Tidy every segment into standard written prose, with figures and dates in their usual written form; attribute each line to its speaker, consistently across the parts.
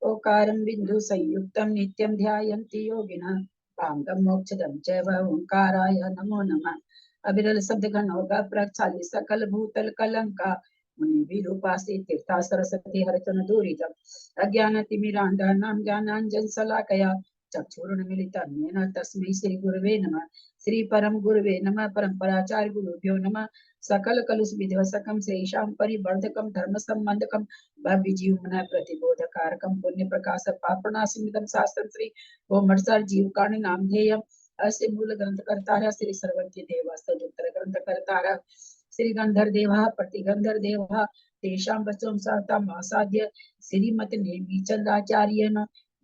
Speaker 1: ओकारं बिंदु संयुक्तं नित्यं ध्यायन्ति योगिनः पांगं मोक्षदं चैव ओंकाराय नमो नमः। अविरल शब्द घनौघ प्रक्षाली सकल भूतल कलंका मुनि विरूपासी तीर्था सरस्वती हरतन दूरितम् अज्ञानतिमिरान्धानां ज्ञानाञ्जन शलाकया चक्षुरुन्मीलितं येन तस्मै श्री गुरवे नमः। श्री परम गुरवे नमः। परम्पराचार्य गुरुभ्यो नमः। सकल कलुष विध्वसकं श्रेषां परिवर्धकं धर्म संबंधकं भव्य जीवमन प्रतिबोधकारकं पुण्य प्रकाश पापनाशमिदं शास्त्रं श्री गोमठसार जीवकार्ण नामधेयम्। अस्य मूल ग्रंथ कर्ता श्री सर्वज्ञ देवास्तु उत्तर ग्रंथ कर्ता श्री गंधर देवा प्रतिगंधर देवा तेषां वचनं सहताम् आसाद्य श्रीमत नेमिचंद्राचार्येण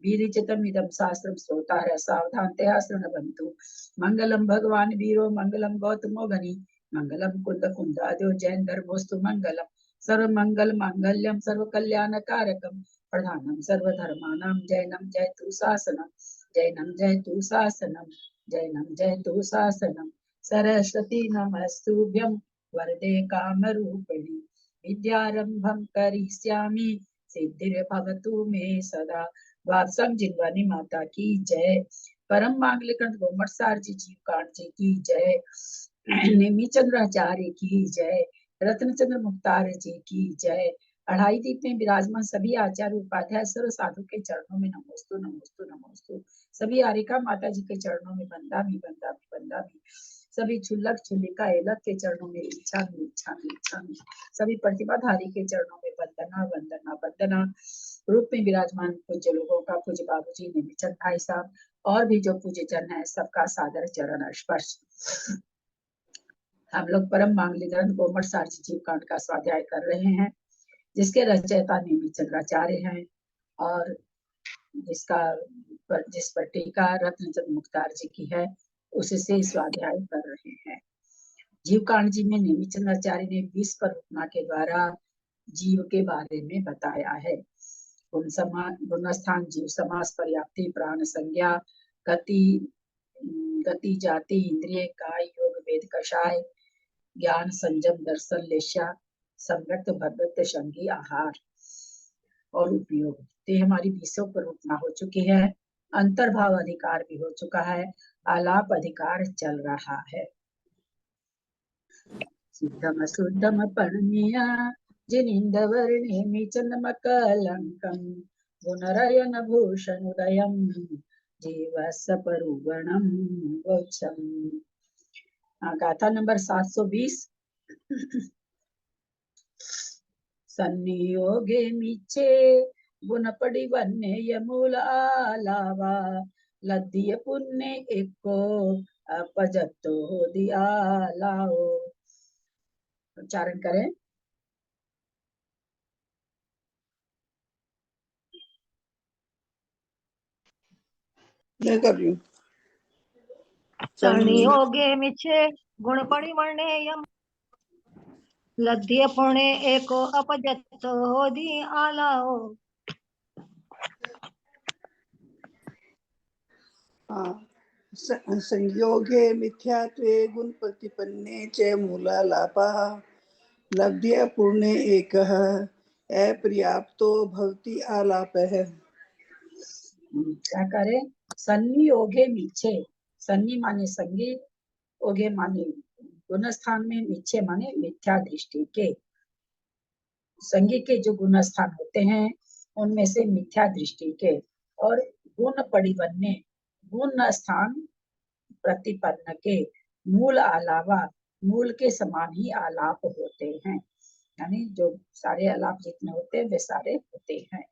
Speaker 1: विरचितम् इदं शास्त्रं श्रोतारः सावधानतया शृण्वन्तु। मंगलम भगवान वीरो मंगलम गौतमो गनि मंगलम कुंद कुंदादो जैन धर्मोस्तु मंगलम सर्व मंगल मांगल्यम सर्व कल्याण कारकम प्रधानम सर्वधर्मानां जैनम जयतु शासनम जैनम जयतु शासनम जैनम जयतु शासनम। सरस्वती नमस्तुभ्यं वरदे कामरूपिणी विद्यारंभं करिष्यामि सिद्धिर्भवतु मे सदा। वात्सम जिनवानी माता की जय। परम मांगलिक गोमठसार जी जीवकांड जी की जय। नेमिचंद्राचार्य की जय। रत्नचंद्र मुक्तार जी की जय। अढ़ाई दीप में विराजमान सभी आचार्य उपाध्याय सर्व साधु के चरणों में नमोस्तु नमोस्तु नमोस्तु। सभी आरिका माता जी के चरणों में बंदा भी बंदा भी बंदा भी। सभी छुल्लक छुल्लिका एलक के चरणों में इच्छा में इच्छा में इच्छा में। सभी प्रतिभाधारी के चरणों में वंदना वंदना वंदना। रूप में विराजमान पूज्य लोगों का, पूज्य बाबूजी नेमिचंद भाई साहब और भी जो पूज्य जन है सबका सादर चरण स्पर्श। हम लोग परम मांगलिक ग्रंथ गोमठसार जी जीवकांड का स्वाध्याय कर रहे हैं, जिसके रचयिता नेमिचंद्राचार्य हैं और जिस पर टीका रत्नचंद्र मुक्तार जी की है, उससे स्वाध्याय कर रहे हैं। जीवकांड जी में नेमिचंद्राचार्य ने 20 परिरूपणा के द्वारा जीव के बारे में बताया है। गुणस्थान, जीव समास, पर्याप्ति, प्राण संज्ञा, गति जाति, इंद्रिय, काय, योग, वेद, कषाय, ज्ञान, संयम, दर्शन, लेशा, संगत, भगत, संगी, आहार और उपयोग। ये हमारी 20 परिरूपणा हो चुकी है। अंतर्भाव अधिकार भी हो चुका है। आलाप अधिकार चल रहा है। शुद्धम शुद्धम पणनीया जिनिंदवर्णेमि चंदमकलंकम गुणरयन भूषण उदयम जीवस्य परुगणम वोचम। गाथा नंबर 720। सन्नियोगे मिचे गुण पड़ी वन्य यमूल आलावा लद्दिय पुण्य एको अपजतो दिया लाओ। उच्चारण करें।
Speaker 2: मैं कर रही हूँ।
Speaker 3: संयोगे मिचे गुण परिवर्णेयम लद्य पुणे एको अपजतो होदि आलाओ।
Speaker 2: संयोगे मिथ्यात्वे गुण प्रतिपन्ने च मूलालापः लब्ध्य पूर्णे एकः अपर्याप्तो भवति आलापः।
Speaker 1: क्या करें। संयोगे मिच्छे, सन्नी माने संगी, ओगे माने गुणस्थान में, मिच्छे माने मिथ्या दृष्टि के। संगी के जो गुणस्थान होते हैं उनमें से मिथ्या दृष्टि के, और गुण परिवन्ने गुण स्थान प्रतिपन्न के, मूल अलावा मूल के समान ही आलाप होते हैं। यानी जो सारे आलाप जितने होते हैं वे सारे होते हैं।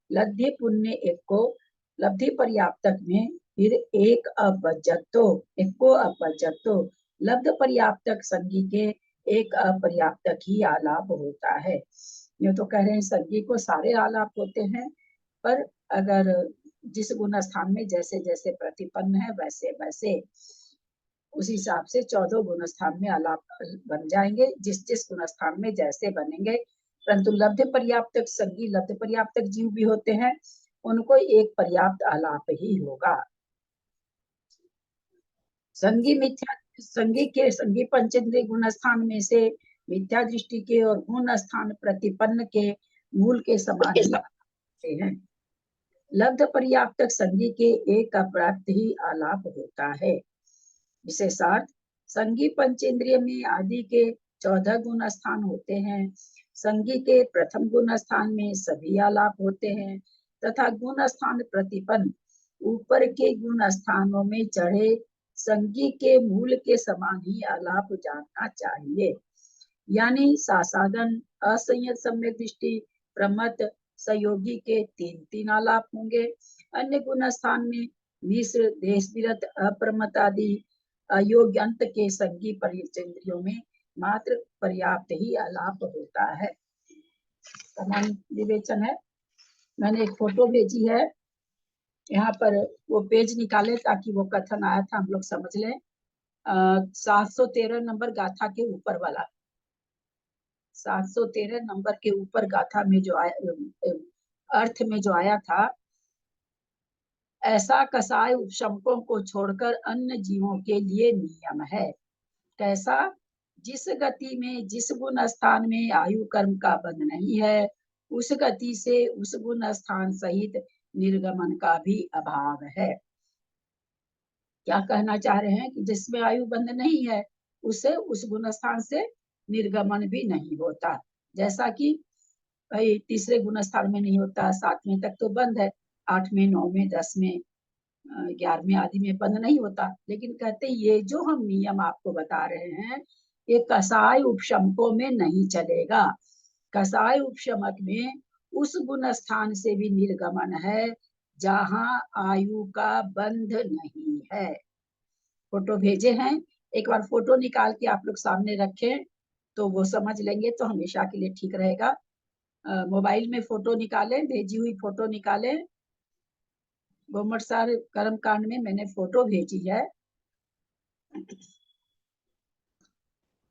Speaker 1: लब्धि पुण्य एक को, लब्धि पर्याप्तक में फिर एक अपजतो, एको अपजतो, लब्ध पर्याप्तक संगी के एक अपर्याप्तक ही आलाप होता है। ये तो कह रहे हैं संगी को सारे आलाप होते हैं, पर अगर जिस गुण स्थान में जैसे जैसे प्रतिपन्न है वैसे वैसे उस हिसाब से 14 गुण स्थान में आलाप बन जाएंगे, जिस जिस गुण स्थान में जैसे बनेंगे। परंतु लब्ध पर्याप्तक संगी, लब्ध पर्याप्तक जीव भी होते हैं, उनको एक पर्याप्त आलाप ही होगा। संगी मिथ्या, संगी के, संगी पंचेंद्रिय गुण स्थान में से मिथ्या दृष्टि के और गुण स्थान प्रतिपन्न के मूल के समान ही आते हैं। लब्ध पर्याप्त संगी के एक अपर्याप्त ही आलाप होता है। विशेषार्थ संगी पंचेंद्रिय में आदि के 14 गुण स्थान होते हैं। संगी के प्रथम गुण स्थान में सभी आलाप होते हैं तथा गुण स्थान प्रतिपन्न ऊपर के गुण स्थानों में चढ़े संगी के मूल के समान ही आलाप जानना चाहिए। यानी सासाधन, असंयत, सम्यक दृष्टि, प्रमत्त, सहयोगी के 3-3 आलाप होंगे। अन्य गुण स्थान में मिश्र, देश विरत, अप्रमत्त आदि अयोग्य अंत के संगी पंचेंद्रियों में मात्र पर्याप्त ही आलाप होता है। समान विवेचन है। मैंने एक फोटो भेजी है, यहाँ पर वो पेज निकाले ताकि वो कथन आया था हम लोग समझ लें। 713 नंबर गाथा के ऊपर वाला, 713 नंबर के ऊपर गाथा में जो आया, अर्थ में जो आया था, ऐसा कसाय उपशमकों को छोड़कर अन्य जीवों के लिए नियम है। कैसा? जिस गति में जिस गुण स्थान में आयु कर्म का बंध नहीं है, उस गति से उस गुण स्थान सहित निर्गमन का भी अभाव है। क्या कहना चाह रहे हैं कि जिसमें आयु बंध नहीं है उसे उस गुण स्थान से निर्गमन भी नहीं होता। जैसा कि भाई तीसरे गुण स्थान में नहीं होता, 7वें तक तो बंद है, 8वें, 9वें, 10वें, 11वें आदि में बंद नहीं होता। लेकिन कहते ये जो हम नियम आपको बता रहे हैं ये कसाय उपशमकों में नहीं चलेगा। कसाय उपशमक में उस गुण स्थान से भी निर्गमन है जहां आयु का बंध नहीं है। फोटो भेजे हैं, एक बार फोटो निकाल के आप लोग सामने रखें तो वो समझ लेंगे तो हमेशा के लिए ठीक रहेगा। मोबाइल में फोटो निकालें, भेजी हुई फोटो निकालें। गोमटसार कर्म कांड में मैंने फोटो भेजी है,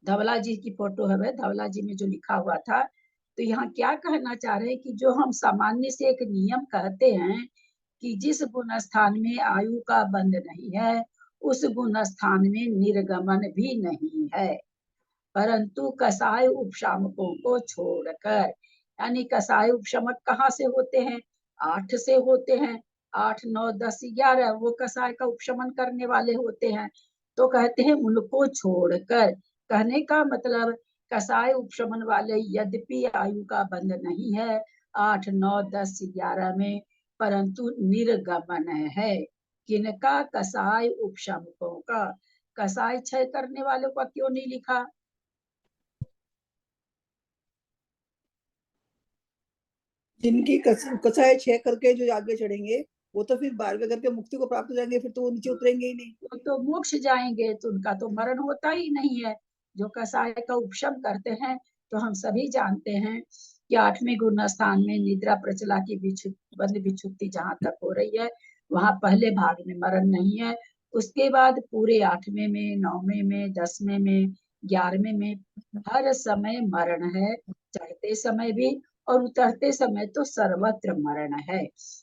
Speaker 1: धवला जी की फोटो है। धवला जी में जो लिखा हुआ था, तो यहाँ क्या कहना चाह रहे हैं कि जो हम सामान्य से एक नियम कहते हैं कि जिस गुण स्थान में आयु का बंध नहीं है उस गुण स्थान में निर्गमन भी नहीं है, परंतु कसाय उपशामकों को छोड़कर, यानी कसाय उपशमक कहाँ से होते हैं? 8 से होते हैं। 8, 9, 10, 11 वो कसाय का उपशमन करने वाले होते हैं। तो कहते हैं उनको छोड़कर, कहने का मतलब कसाय उपशमन वाले यद्यपि आयु का बंध नहीं है 8, 9, 10, 11 में, परंतु निर्गमन है। किनका? कसाय उपशमकों का। कसाय क्षय करने वालों का क्यों नहीं लिखा?
Speaker 2: जिनकी कसाय छह करके जो आगे चढ़ेंगे वो तो फिर 12वें करके मुक्ति को प्राप्त हो जाएंगे, फिर तो वो नीचे उतरेंगे ही नहीं।
Speaker 1: वो तो मोक्ष जाएंगे, तो उनका तो मरण होता ही नहीं है। जो कसाय का उपशम करते हैं, तो हम सभी जानते हैं कि 8वें गुण स्थान में निद्रा प्रचला की बंध विच्छुत्ति जहाँ तक हो रही है वहां पहले भाग में मरण नहीं है। उसके बाद पूरे 8वें में, 9वें में, 10वें में, 11वें में हर समय मरण है, चढ़ते समय भी और उतरते समय तो सर्वत्र मरण है,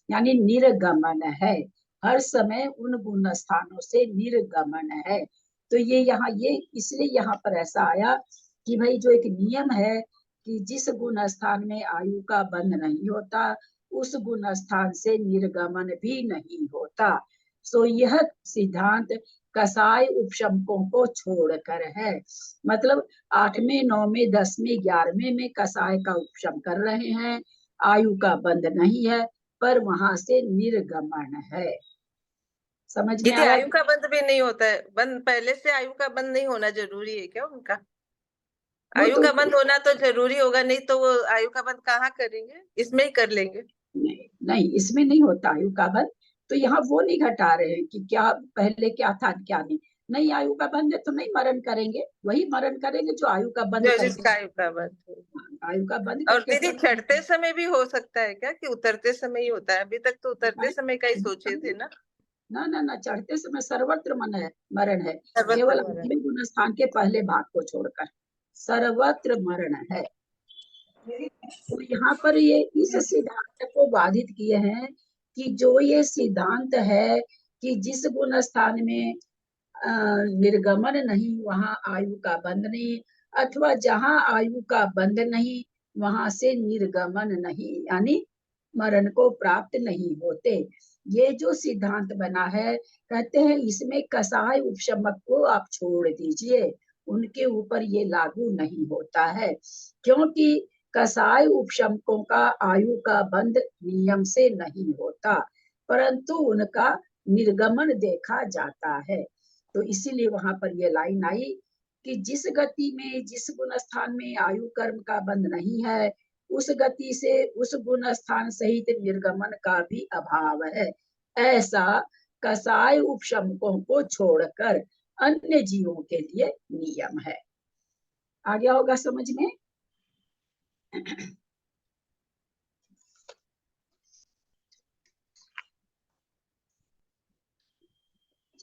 Speaker 1: यानी निर्गमन है। हर समय उन गुण स्थानों से निर्गमन है। तो ये यहाँ ये इसलिए यहाँ पर ऐसा आया कि भाई जो एक नियम है कि जिस गुण स्थान में आयु का बंध नहीं होता उस गुण स्थान से निर्गमन भी नहीं होता। सो यह सिद्धांत कसाय उपशमकों को छोड़कर है। मतलब 8वें, 9वें, 10वें, 11वें में कसाय का उपशम कर रहे हैं, आयु का बंध नहीं है, पर वहां से निर्गमन है। समझ में
Speaker 4: यदि
Speaker 1: आया?
Speaker 4: आयु का बंध भी नहीं होता है, बंद पहले से आयु का बंध नहीं होना जरूरी है क्या उनका? आयु
Speaker 1: तो
Speaker 4: का बंद होना तो जरूरी होगा, नहीं तो वो आयु का बंद कहाँ करेंगे? इसमें ही कर लेंगे।
Speaker 1: नहीं, इसमें नहीं होता आयु का बंध। तो यहाँ वो नहीं घटा रहे हैं कि क्या पहले क्या था क्या नहीं। नहीं, आयु का बंध है तो नहीं मरण करेंगे, वही मरण करेंगे जो आयु का बंध करके,
Speaker 4: जिसका आयु का बंध हो।
Speaker 1: आयु का बंध
Speaker 4: और
Speaker 1: करके
Speaker 4: दीदी चढ़ते समय भी हो सकता है क्या कि उतरते समय ही होता है? अभी तक तो उतरते समय का ही सोचे थे ना।
Speaker 1: ना ना ना, चढ़ते समय सर्वत्र मरण है,
Speaker 4: सर्वत्र
Speaker 1: केवल
Speaker 4: मरण।
Speaker 1: 8वें गुण स्थान के पहले भाग को छोड़कर सर्वत्र मरण है। तो यहाँ पर ये इस सिद्धांत को बाधित किए हैं कि जो ये सिद्धांत है कि जिस गुण स्थान में निर्गमन नहीं वहां आयु का बंध नहीं, अथवा जहां आयु का बंध नहीं वहां से निर्गमन नहीं, यानी मरण को प्राप्त नहीं होते। ये जो सिद्धांत बना है, कहते हैं इसमें कसाय उपशमक को आप छोड़ दीजिए, उनके ऊपर ये लागू नहीं होता है, क्योंकि कसाय उपशमकों का आयु का बंध नियम से नहीं होता, परंतु उनका निर्गमन देखा जाता है। तो इसीलिए वहां पर ये लाइन आई कि जिस गति में, जिस गुण स्थान में आयु कर्म का बंध नहीं है, उस गति से उस गुण स्थान सहित निर्गमन का भी अभाव है। ऐसा कसाय उपशमकों को छोड़कर अन्य जीवों के लिए नियम है। आ गया होगा समझ में?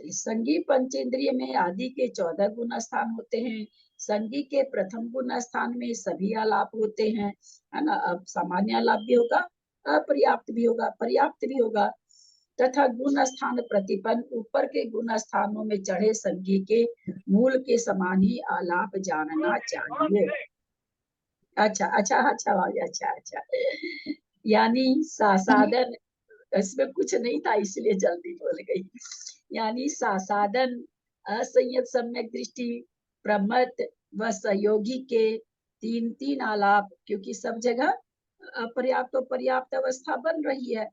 Speaker 1: संगी पंचेंद्रिय में आदि के 14 गुण स्थान होते हैं। संगी के प्रथम गुण स्थान में सभी आलाप होते हैं, है ना। अब सामान्य आलाप भी होगा, अपर्याप्त भी होगा, पर्याप्त भी होगा। तथा गुण स्थान प्रतिपन्न ऊपर के गुण स्थानों में चढ़े संगी के मूल के समान ही आलाप जानना चाहिए। अच्छा अच्छा अच्छा अच्छा अच्छा, यानी सासाधन, इसमें कुछ नहीं था इसलिए जल्दी बोल गई। यानी सासाधन, असंयत सम्यक दृष्टि, प्रमत्त व सहयोगी के तीन तीन आलाप, क्योंकि सब जगह अपर्याप्त और पर्याप्त अवस्था बन रही है।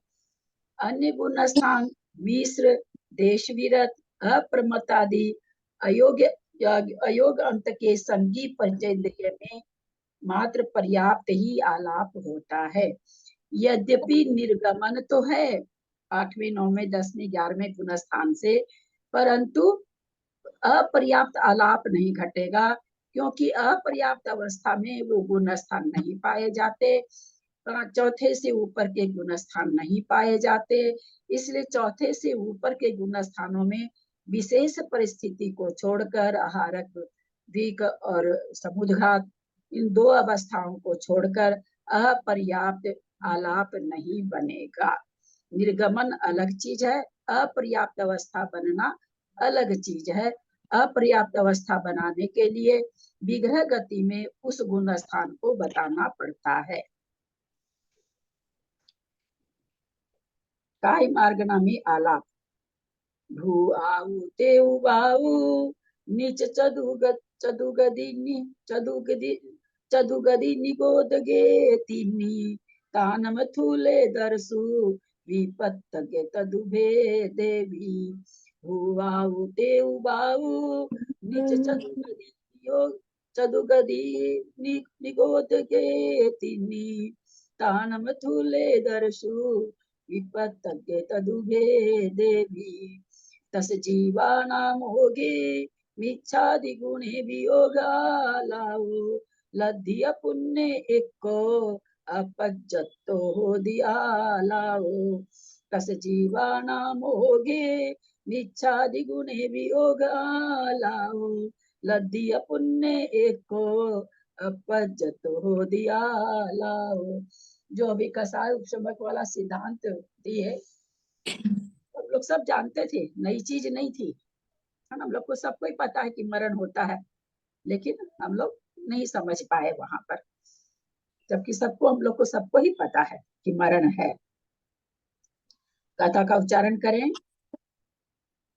Speaker 1: अन्य गुण स्थान मिश्र, देश विरत, अप्रमत्त आदि अयोग्य अयोग अंत के संगी पंचेंद्रिय में मात्र पर्याप्त ही आलाप होता है। यद्यपि निर्गमन तो है 8वें 9वें 10वें 11वें गुण स्थान से, परंतु अपर्याप्त आलाप नहीं घटेगा, क्योंकि अपर्याप्त अवस्था में वो गुण स्थान नहीं पाए जाते, चौथे से ऊपर के गुण स्थान नहीं पाए जाते। इसलिए चौथे से ऊपर के गुण स्थानों में विशेष परिस्थिति को छोड़कर आहारक, दिक और समुद्घात, इन दो अवस्थाओं को छोड़कर अपर्याप्त आलाप नहीं बनेगा। निर्गमन अलग चीज है, अपर्याप्त अवस्था बनना अलग चीज है। अपर्याप्त अवस्था बनाने के लिए विग्रह गति में उस गुण स्थान को बताना पड़ता है। काय मार्गनामी आलाप। भू आऊ तेऊ बाऊ नीच चदुगदी निगोद गे तिन्नी तानम थूले दरसु विपत्त गे तदुभे देवी। भू आऊ तेऊ बाऊ नीच चदुगदी निगोद गे तिन्नी तानम थूले दरसु विपत्तज्ञ तदुभे देवी। तस जीवानाम होगे मिच्छादि गुणे वियोगालाओ लद्धिय पुण्य एको अपज्जतो हो दियालाओ। तस जीवानाम होगे मिच्छादि गुणे वियोगालाओ लद्धिय पुण्य एको अपज्जतो हो दियालाओ। जो अभी कसाय उपशमक वाला सिद्धांत दिए, हम लोग सब जानते थे, नई चीज नहीं थी, हम लोग को सबको ही पता है कि मरण होता है, लेकिन हम लोग नहीं समझ पाए वहां पर, जबकि सबको, हम लोग को सबको ही पता है कि मरण है। कथा का उच्चारण करें।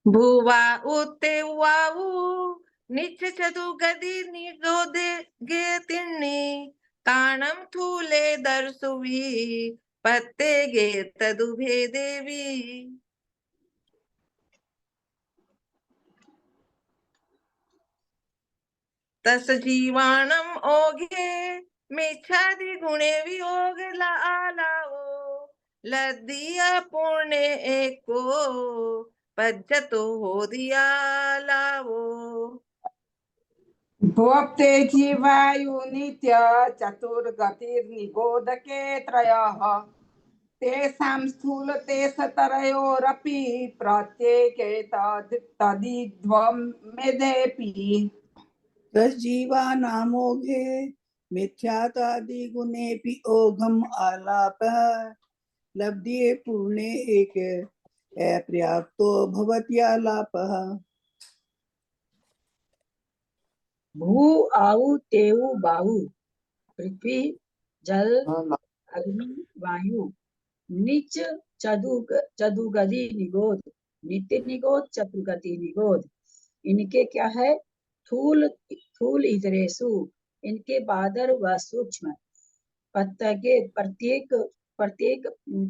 Speaker 4: भुवा उते वाऊ निच चतु गदी निगोदे गे तिन्नी ताणम थूले दरसुवी पत्ते गे तदुभे देवी। तस जीवाणम ओघे मिच्छादि गुणे वियोग आलाओ लद्दिया पुण्य एको पज्जतो हो दिया लावो।
Speaker 5: भोक्ते जीवायु नित्य चतुर्गतिर्निगोदके त्रयः तेषां स्थूलतेषतरयोरपि प्रत्येके तदिद्वं मेदेपि।
Speaker 2: तस् जीवानामोघे मिथ्यातादि गुणेऽपि ओघम् आलापः लब्धे पूर्णे एक अपर्याप्तो भवत्यालापः।
Speaker 1: भू आऊ तेऊ बाऊ, पृथ्वी जल अग्नि वायु निच चतुगति निगोद नित्य निगोद चतुर्गति निगोद। इनके क्या है? थूल थूल इतरेसु, इनके बादर व सूक्ष्म प्रत्येक प्रत्येक प्रत्येक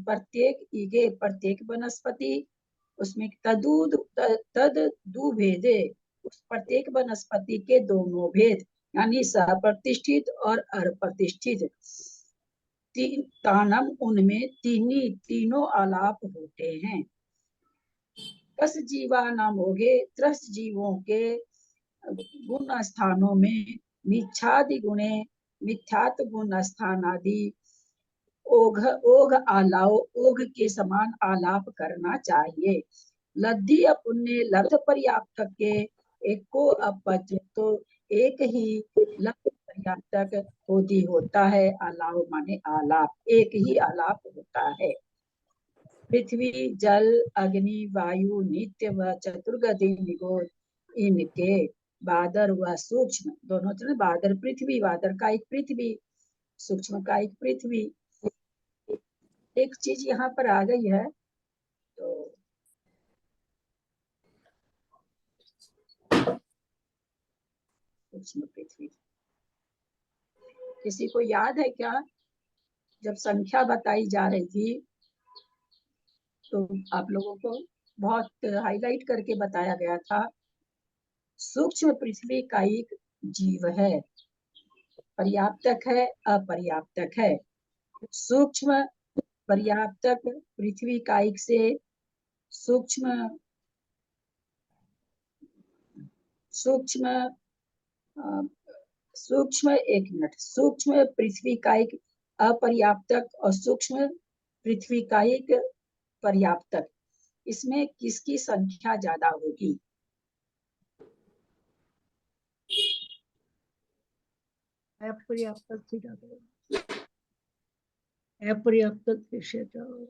Speaker 1: प्रत्येक इगे प्रत्येक वनस्पति उसमें तद दु भेदे, उस प्रत्येक वनस्पति के दोनों भेद यानी सप्रतिष्ठित और अप्रतिष्ठित तानम, उनमें तीनों आलाप होते हैं। दस जीवा नाम होगे 10 जीवों के गुण स्थानों में मिच्छादि गुणे मिथ्यात्व गुण स्थान आदि ओघ ओघ आलाओ ओघ के समान आलाप करना चाहिए। लब्धि पुण्य लब्ध पर्याप्त के एक को अपच तो एक ही लब्ध पर्याप्तक होती होता है। आलाव माने आलाप, एक ही आलाप होता है। पृथ्वी जल अग्नि वायु नित्य व चतुर्गति निगोद, इनके बादर व सूक्ष्म दोनों तरह, बादर पृथ्वी, बादर का एक पृथ्वी, सूक्ष्म का एक पृथ्वी। एक चीज यहाँ पर आ गई है तो सूक्ष्म पृथ्वी, किसी को याद है क्या? जब संख्या बताई जा रही थी तो आप लोगों को बहुत हाईलाइट करके बताया गया था, सूक्ष्म पृथ्वी का एक जीव है, पर्याप्तक है अपर्याप्तक है। सूक्ष्म पर्याप्तक पृथ्वी कायिक से सूक्ष्म सूक्ष्म सूक्ष्म एक मिनट, सूक्ष्म पृथ्वी कायिक अपर्याप्तक और सूक्ष्म पृथ्वी कायिक पर्याप्तक, इसमें किसकी संख्या ज्यादा होगी?
Speaker 3: अपर्याप्तक से ज्यादा, अपर्याप्तक से ज्यादा।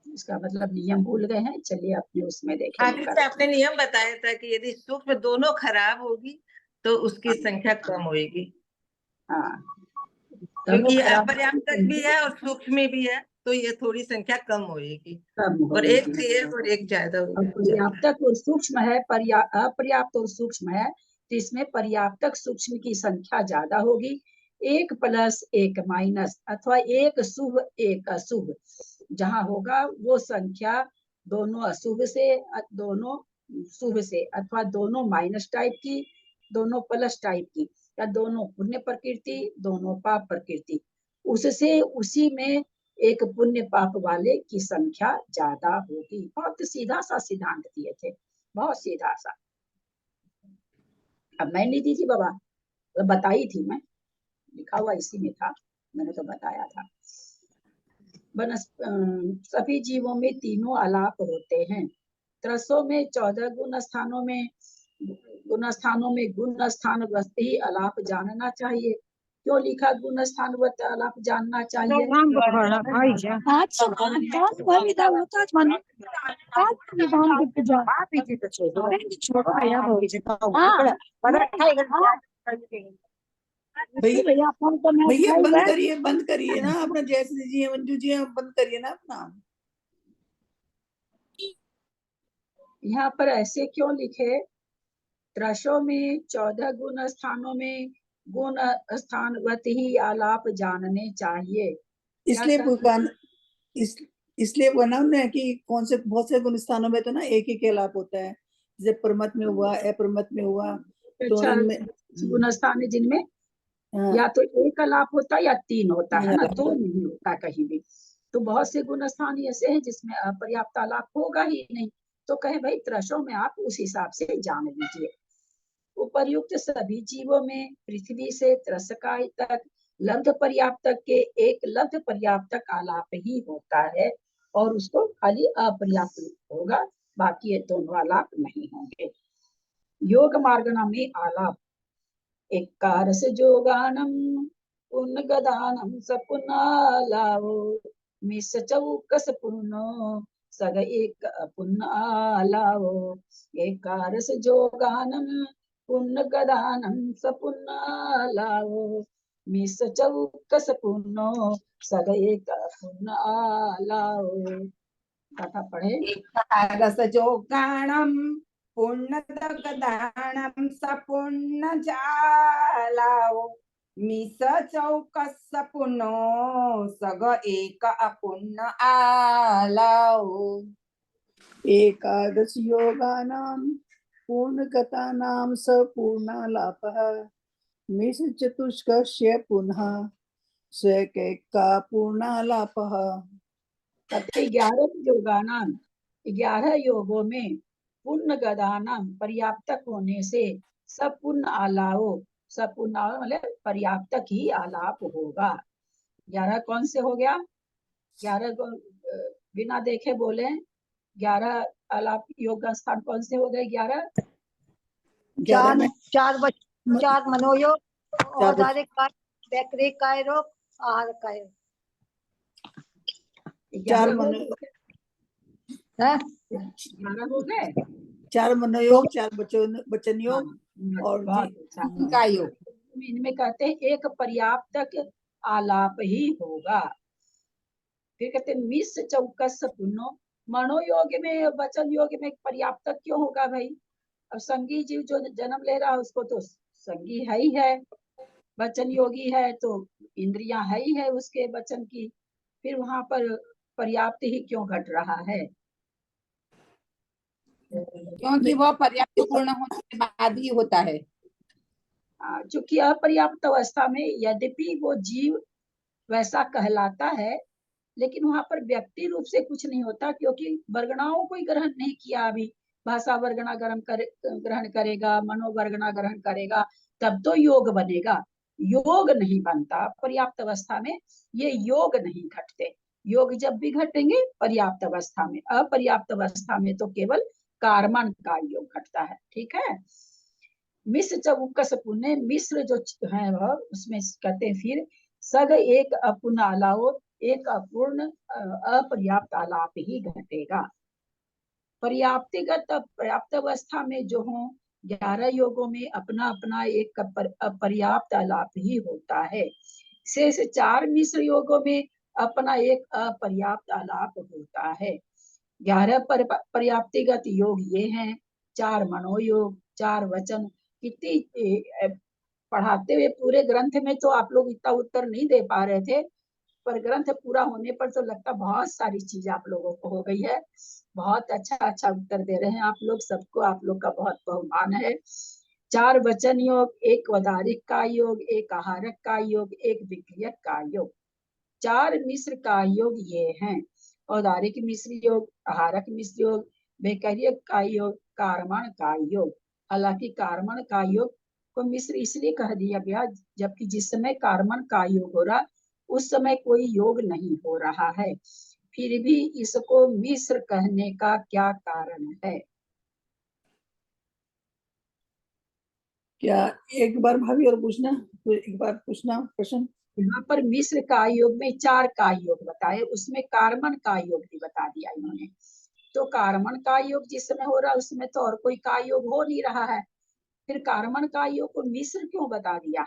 Speaker 1: इसका मतलब नियम भूल गए हैं? चलिए अपने उसमें देखें।
Speaker 4: आगे से आपने नियम बताया था कि यदि सूक्ष्म दोनों खराब होगी तो उसकी संख्या कम होगी।
Speaker 1: हाँ,
Speaker 4: क्योंकि अपर्याप्तक भी है और सूक्ष्म भी है तो ये थोड़ी संख्या कम होगी, और एक से एक और एक ज्यादा होगी।
Speaker 1: पर्याप्तक और सूक्ष्म है, अपर्याप्त और सूक्ष्म है तो इसमें पर्याप्तक सूक्ष्म की संख्या ज्यादा होगी। 1 प्लस 1 माइनस अथवा एक शुभ एक अशुभ जहाँ होगा वो संख्या दोनों अशुभ से दोनों शुभ से अथवा दोनों माइनस टाइप की दोनों प्लस टाइप की या दोनों पुण्य प्रकृति दोनों पाप प्रकृति, उससे उसी में एक पुण्य पाप वाले की संख्या ज्यादा होगी। बहुत सीधा सा सिद्धांत दिए थे, बहुत सीधा सा। अब मैं नहीं दी थी बाबा, तो बताई थी मैं, लिखा हुआ इसी में था, मैंने तो बताया था। सभी जीवों में तीनों आलाप होते हैं। त्रसों में 14 गुण स्थानों में गुण स्थान वस्त ही आलाप जानना चाहिए। क्यों लिखा गुण स्थान वस्त आलाप जानना चाहिए?
Speaker 2: भैया बंद करिए ना अपना, जैसे जी मंजू जी आप बंद करिए ना अपना।
Speaker 1: यहाँ पर ऐसे क्यों लिखे? त्रसों में 14 गुण स्थानों में गुण स्थान वत ही आलाप जानने चाहिए।
Speaker 2: इसलिए बना ना कि कौन से बहुत से गुण स्थानों में तो ना एक ही के आलाप होता है, जैसे परमत में हुआ अप्रमत में हुआ, तो इनमें
Speaker 1: गुण स्थान है जिनमें या तो एक आलाप होता है या 3 होता है ना, तो नहीं होता कहीं भी। तो बहुत से गुण स्थान ऐसे हैं जिसमें अपर्याप्त आलाप होगा ही नहीं, तो कहे भाई त्रसों में आप उस हिसाब से जान लीजिए। उपर्युक्त सभी जीवों में पृथ्वी से त्रसकाय तक लब्ध पर्याप्तक के एक लब्ध पर्याप्तक आलाप ही होता है और उसको खाली अपर्याप्त होगा, बाकी ये दोनों आलाप नहीं होंगे। योग मार्गना में आलाप एक कारस जोगानम पुण्यगदानम सपुनालावो मिस चौकस पुनो सग एक पुनालावो एक कारस जोगानम पुण्यगदानम सपुनालावो मिस चौकस पुनो सग एक पुन आलाओ। कथा पढ़े।
Speaker 5: रसजोगाणं पुण्यदगदाणं सपुण्यजालाओ मिस चौकस पुनो सग एक अपुण्य आलाओ।
Speaker 2: एकादश योगानां पूर्णगतानां स पूर्णालापः मिस चतुष्कस्य पुनः स्वैकैका पूर्णालापः।
Speaker 1: कहते 11 योगानाम, 11 योगों में पूर्ण गदानाम पर्याप्तक होने से सपूर्ण आलाओ, सपूर्ण मतलब पर्याप्तक ही आलाप होगा। 11 कौन से हो गया? 11 को बिना देखे बोले 11 आलाप योग का स्थान कौन से हो गए? 11
Speaker 3: चार मनोयोग,
Speaker 2: चार
Speaker 3: औदारिक काय, वैकृतिक काय रोग, आहार काय।
Speaker 1: 11 हो
Speaker 2: मनो
Speaker 1: गए?
Speaker 3: है
Speaker 1: 11 हो गए।
Speaker 2: 4 मनोयोग, 4 वचन योग
Speaker 1: हाँ,
Speaker 2: और
Speaker 1: बहुत अच्छा।
Speaker 5: का योग।
Speaker 1: इनमें कहते हैं एक पर्याप्तक आलाप ही होगा। फिर कहते हैं मिस चौकस पुनो, मनोयोग में वचन योग में पर्याप्तक क्यों होगा भाई? अब संगी जीव जो जन्म ले रहा है उसको तो संगी है ही है, वचन योगी है तो इंद्रियां है ही है उसके वचन की, फिर वहां पर पर्याप्त ही क्यों घट रहा है?
Speaker 5: क्योंकि वह पर्याप्त पूर्ण होने के बाद ही होता है।
Speaker 1: चूंकि अपर्याप्त अवस्था में यद्यपि वो जीव वैसा कहलाता है, लेकिन वहां पर व्यक्ति रूप से कुछ नहीं होता, क्योंकि वर्गणाओं को ही ग्रहण नहीं किया अभी। भाषा वर्गना ग्रहण करेगा, मनोवर्गना ग्रहण करेगा, तब तो योग बनेगा। योग नहीं बनता पर्याप्त अवस्था में, ये योग नहीं घटते। योग जब भी घटेंगे पर्याप्त अवस्था में, अपर्याप्त अवस्था में तो केवल कार्मण का योग घटता है। ठीक है। मिश्र चौकस पुण्य, मिश्र जो है वह उसमें कहते हैं फिर सग एक अपूर्ण आलाओ, एक अपूर्ण अपर्याप्त आलाप ही घटेगा। पर्याप्तिगत पर्याप्त अवस्था में जो हो 11 योगों में अपना अपना एक अपर्याप्त आलाप ही होता है। शेष 4 मिश्र योगों में अपना एक अपर्याप्त आलाप होता है। 11 पर्याप्तिगत योग ये हैं, 4 मनोयोग, 4 वचन। कितनी पढ़ाते हुए पूरे ग्रंथ में तो आप लोग इतना उत्तर नहीं दे पा रहे थे, पर ग्रंथ पूरा होने पर तो लगता बहुत सारी चीज आप लोगों को हो गई है। बहुत अच्छा अच्छा उत्तर दे रहे हैं आप लोग, सबको आप लोग का बहुत बहुमान है। 4 वचन योग, 1 औदारिक का योग, 1 आहारक का योग, 1 विक्रियक का योग। 4 मिश्र का योग ये हैं, औदारिक मिश्र योग, आहारक मिश्र योग, वैकर्यक का योग, कार्मण का योग। हालांकि कार्मण का योग को मिश्र इसलिए कह दिया गया जबकि जिस समय कार्मण का योग हो रहा उस समय कोई योग नहीं हो रहा है, फिर भी इसको मिश्र कहने का क्या कारण है?
Speaker 2: क्या एक बार भाभी और पूछना, तो एक बार पूछना प्रश्न।
Speaker 1: यहाँ पर मिश्र का योग में 4 का योग बताए, उसमें कार्मण का योग भी बता दिया इन्होंने। तो कार्मण का योग जिस समय हो रहा है उसमें तो और कोई का योग हो नहीं रहा है, फिर कार्मण का योग को मिश्र क्यों बता दिया?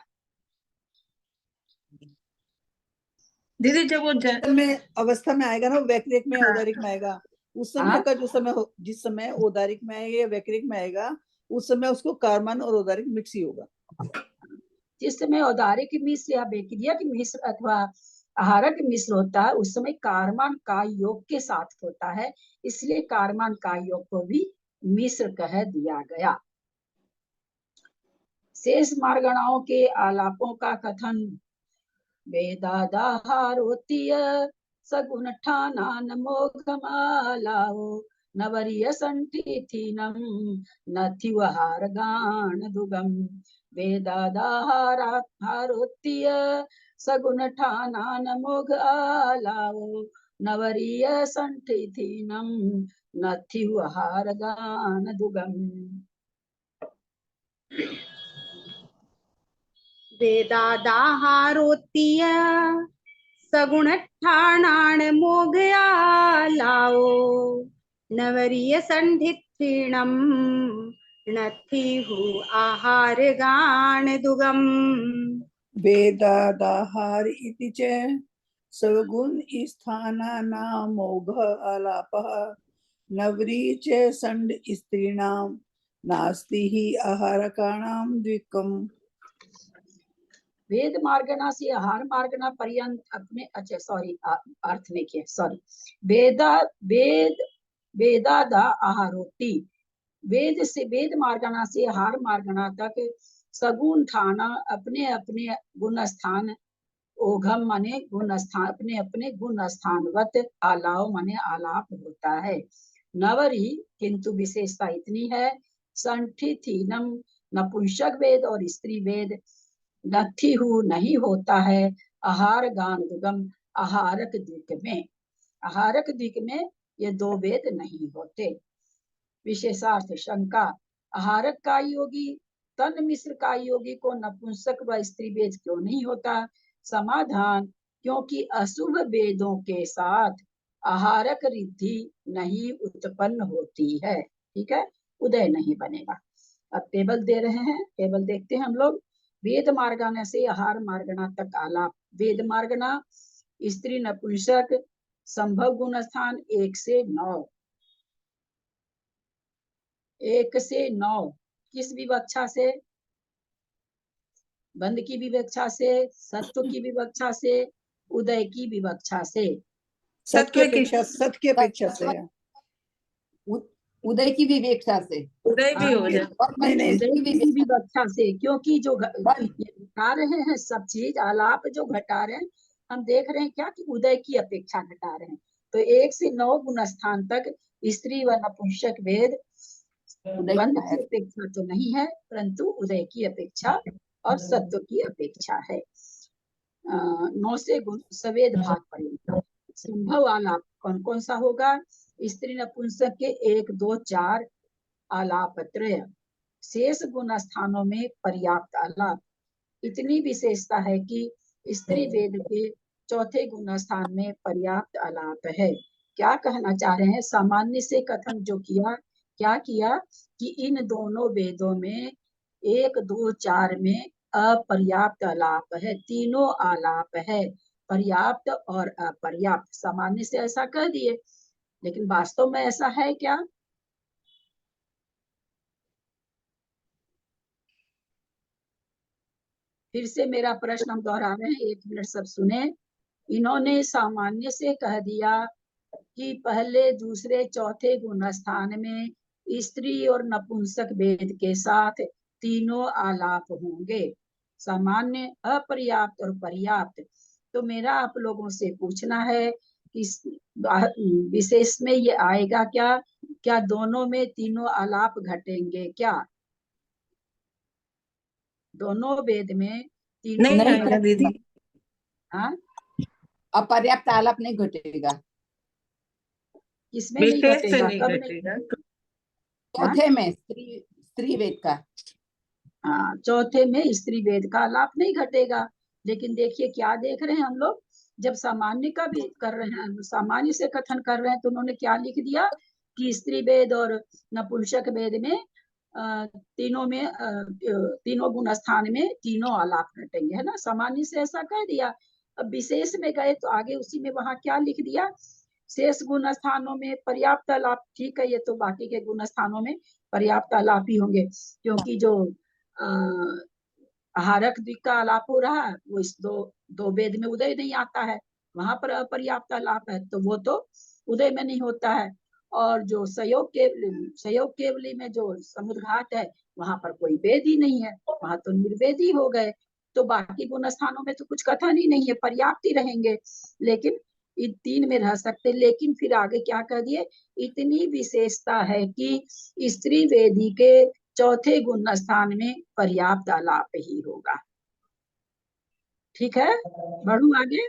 Speaker 4: दीदी जब वो
Speaker 2: में अवस्था में आएगा ना, वैकृतिक में औदारिक में आएगा, उस समय
Speaker 1: हाँ?
Speaker 2: का जो समय हो, जिस समय औदारिक में आएगा या वैकृतिक में आएगा, उस समय उसको कार्मण और औदारिक मिक्स ही होगा।
Speaker 1: जिस समय औदारिक मिश्र या वैक्रियक मिश्र अथवा आहारक मिश्र होता है उस समय कार्मण का योग के साथ होता है, इसलिए कार्मण का योग को भी मिश्र कह दिया गया। शेष मार्गणाओं के आलापों का कथन। वेदादाहारोत्य सगुण ठानान मोघमालाओ नवरिय संठिथिनम नथिवहार गान दुगम। वेदादाहारोत्य सगुण ठानान मोघालाओ नवरिय संठिथिनम नथिवहार गान दुगम।
Speaker 5: वेदादाहारोत्य सगुणठाणान मोघयालाओ नवरिय संधित्रिणम नथिहु आहार गान दुगम।
Speaker 2: वेदादाहार इति च सगुण स्थानानामोघ आलापः नवरी च संड स्त्रीणां नास्ति हि आहारकाणां द्विकम्।
Speaker 1: वेद मार्गणा से आहार मार्गणा पर्यंत अपने, अच्छा सॉरी अर्थ में किया, सॉरी। वेदादा आहारोक्ति, वेद से वेद मार्गणा से आहार मार्गणा तक सगुण ठाना अपने अपने गुण स्थान, ओघम माने गुण स्थान, अपने अपने गुण स्थानवत, आलाव माने आलाप होता है। नवरी किंतु विशेषता इतनी है, संठिथीनम नपुंसक वेद और स्त्री वेद नथी हु नहीं होता है आहार गान दुगम आहारक द्विक में, आहारक द्विक में ये दो वेद नहीं होते। विशेषार्थ शंका, आहारक का योगी तन मिश्र का योगी को नपुंसक व स्त्री वेद क्यों नहीं होता? समाधान, क्योंकि अशुभ वेदों के साथ आहारक रिद्धि नहीं उत्पन्न होती है। ठीक है, उदय नहीं बनेगा। अब टेबल दे रहे हैं, टेबल देखते हैं हम लोग। वेद मार्गणा से आहार मार्गणा तक आलाप, वेद मार्गणा स्त्री नपुंसक संभव गुण स्थान 1 से 9, 1 से 9 किस विवक्षा से? बंध की विवक्षा से, सत्व की विवक्षा से, उदय की विवक्षा से।
Speaker 2: सत की अपेक्षा से है।
Speaker 5: उदय की विवेक्षा से,
Speaker 4: उदय भी हो जाए।
Speaker 5: और
Speaker 2: नहीं, नहीं।
Speaker 1: उदय की विवक्षा से, क्योंकि जो घटा रहे हैं सब चीज, आलाप जो घटा रहे हैं, हम देख रहे हैं क्या कि उदय की अपेक्षा घटा रहे हैं। तो 1 से 9 गुण स्थान तक स्त्री व नपुंसक वेद बंध की अपेक्षा तो नहीं है, परंतु उदय की अपेक्षा और सत्व की अपेक्षा है। 9 से सवेद भाग पर्यंत संभव आलाप कौन कौन सा होगा? स्त्री नपुंसक के 1, 2, 4 आलाप त्रय, शेष गुण स्थानों में पर्याप्त आलाप। इतनी विशेषता है कि स्त्री वेद के चौथे गुण स्थान में पर्याप्त आलाप है। क्या कहना चाह रहे हैं? सामान्य से कथन जो किया, क्या किया कि इन दोनों वेदों में 1, 2, 4 में अपर्याप्त आलाप है, तीनों आलाप है, पर्याप्त और अपर्याप्त। सामान्य से ऐसा कह दिए, लेकिन वास्तव में ऐसा है क्या? फिर से मेरा प्रश्न हम दोहरा रहे हैं, 1 मिनट सब सुने। इन्होंने सामान्य से कह दिया कि पहले, दूसरे, चौथे गुण स्थान में स्त्री और नपुंसक वेद के साथ तीनों आलाप होंगे। सामान्य, अपर्याप्त और पर्याप्त। तो मेरा आप लोगों से पूछना है कि विशेष में ये आएगा क्या? क्या दोनों में तीनों आलाप घटेंगे क्या? दोनों वेद में तीनों
Speaker 4: नहीं
Speaker 1: में
Speaker 4: आएगा दीदी।
Speaker 1: हाँ,
Speaker 5: अपर्याप्त आलाप नहीं घटेगा।
Speaker 1: किसमें नहीं
Speaker 4: विशेष से
Speaker 1: घटेगा?
Speaker 4: नहीं
Speaker 1: कब
Speaker 4: घटेगा।
Speaker 5: चौथे में स्त्री वेद का,
Speaker 1: हाँ, चौथे में स्त्री वेद का आलाप नहीं घटेगा। लेकिन देखिए क्या देख रहे हैं हम लोग, जब सामान्य का भी कर रहे हैं, सामान्य से कथन कर रहे हैं, तो उन्होंने क्या लिख दिया कि स्त्री वेद और नपुंसक वेद में तीनों में तीनों गुण स्थान में तीनों आलाप घटेंगे, है ना। सामान्य से ऐसा कह दिया। अब विशेष में गए तो आगे उसी में वहां क्या लिख दिया? शेष गुण स्थानों में पर्याप्त आलाप। ठीक है, ये तो बाकी के गुण स्थानों में पर्याप्त आलाप ही होंगे, क्योंकि जो आहारक द्विक का आलाप हो रहा है वो इस दो वेद में उदय नहीं आता है, वहां पर अपर्याप्त आलाप है, तो वो तो उदय में नहीं होता है। और जो सहयोग केवली में जो समुद्घाट है, वहां पर कोई वेद ही नहीं है, वहां तो निर्वेद ही हो गए। तो बाकी गुण स्थानों में तो कुछ कथन ही नहीं है, पर्याप्त ही रहेंगे, लेकिन इन 3 में रह सकते। लेकिन फिर आगे क्या कह दिए? इतनी विशेषता है कि स्त्री वेदी के चौथे गुण स्थान में पर्याप्त आलाप ही होगा। ठीक है, बढ़ू आगे।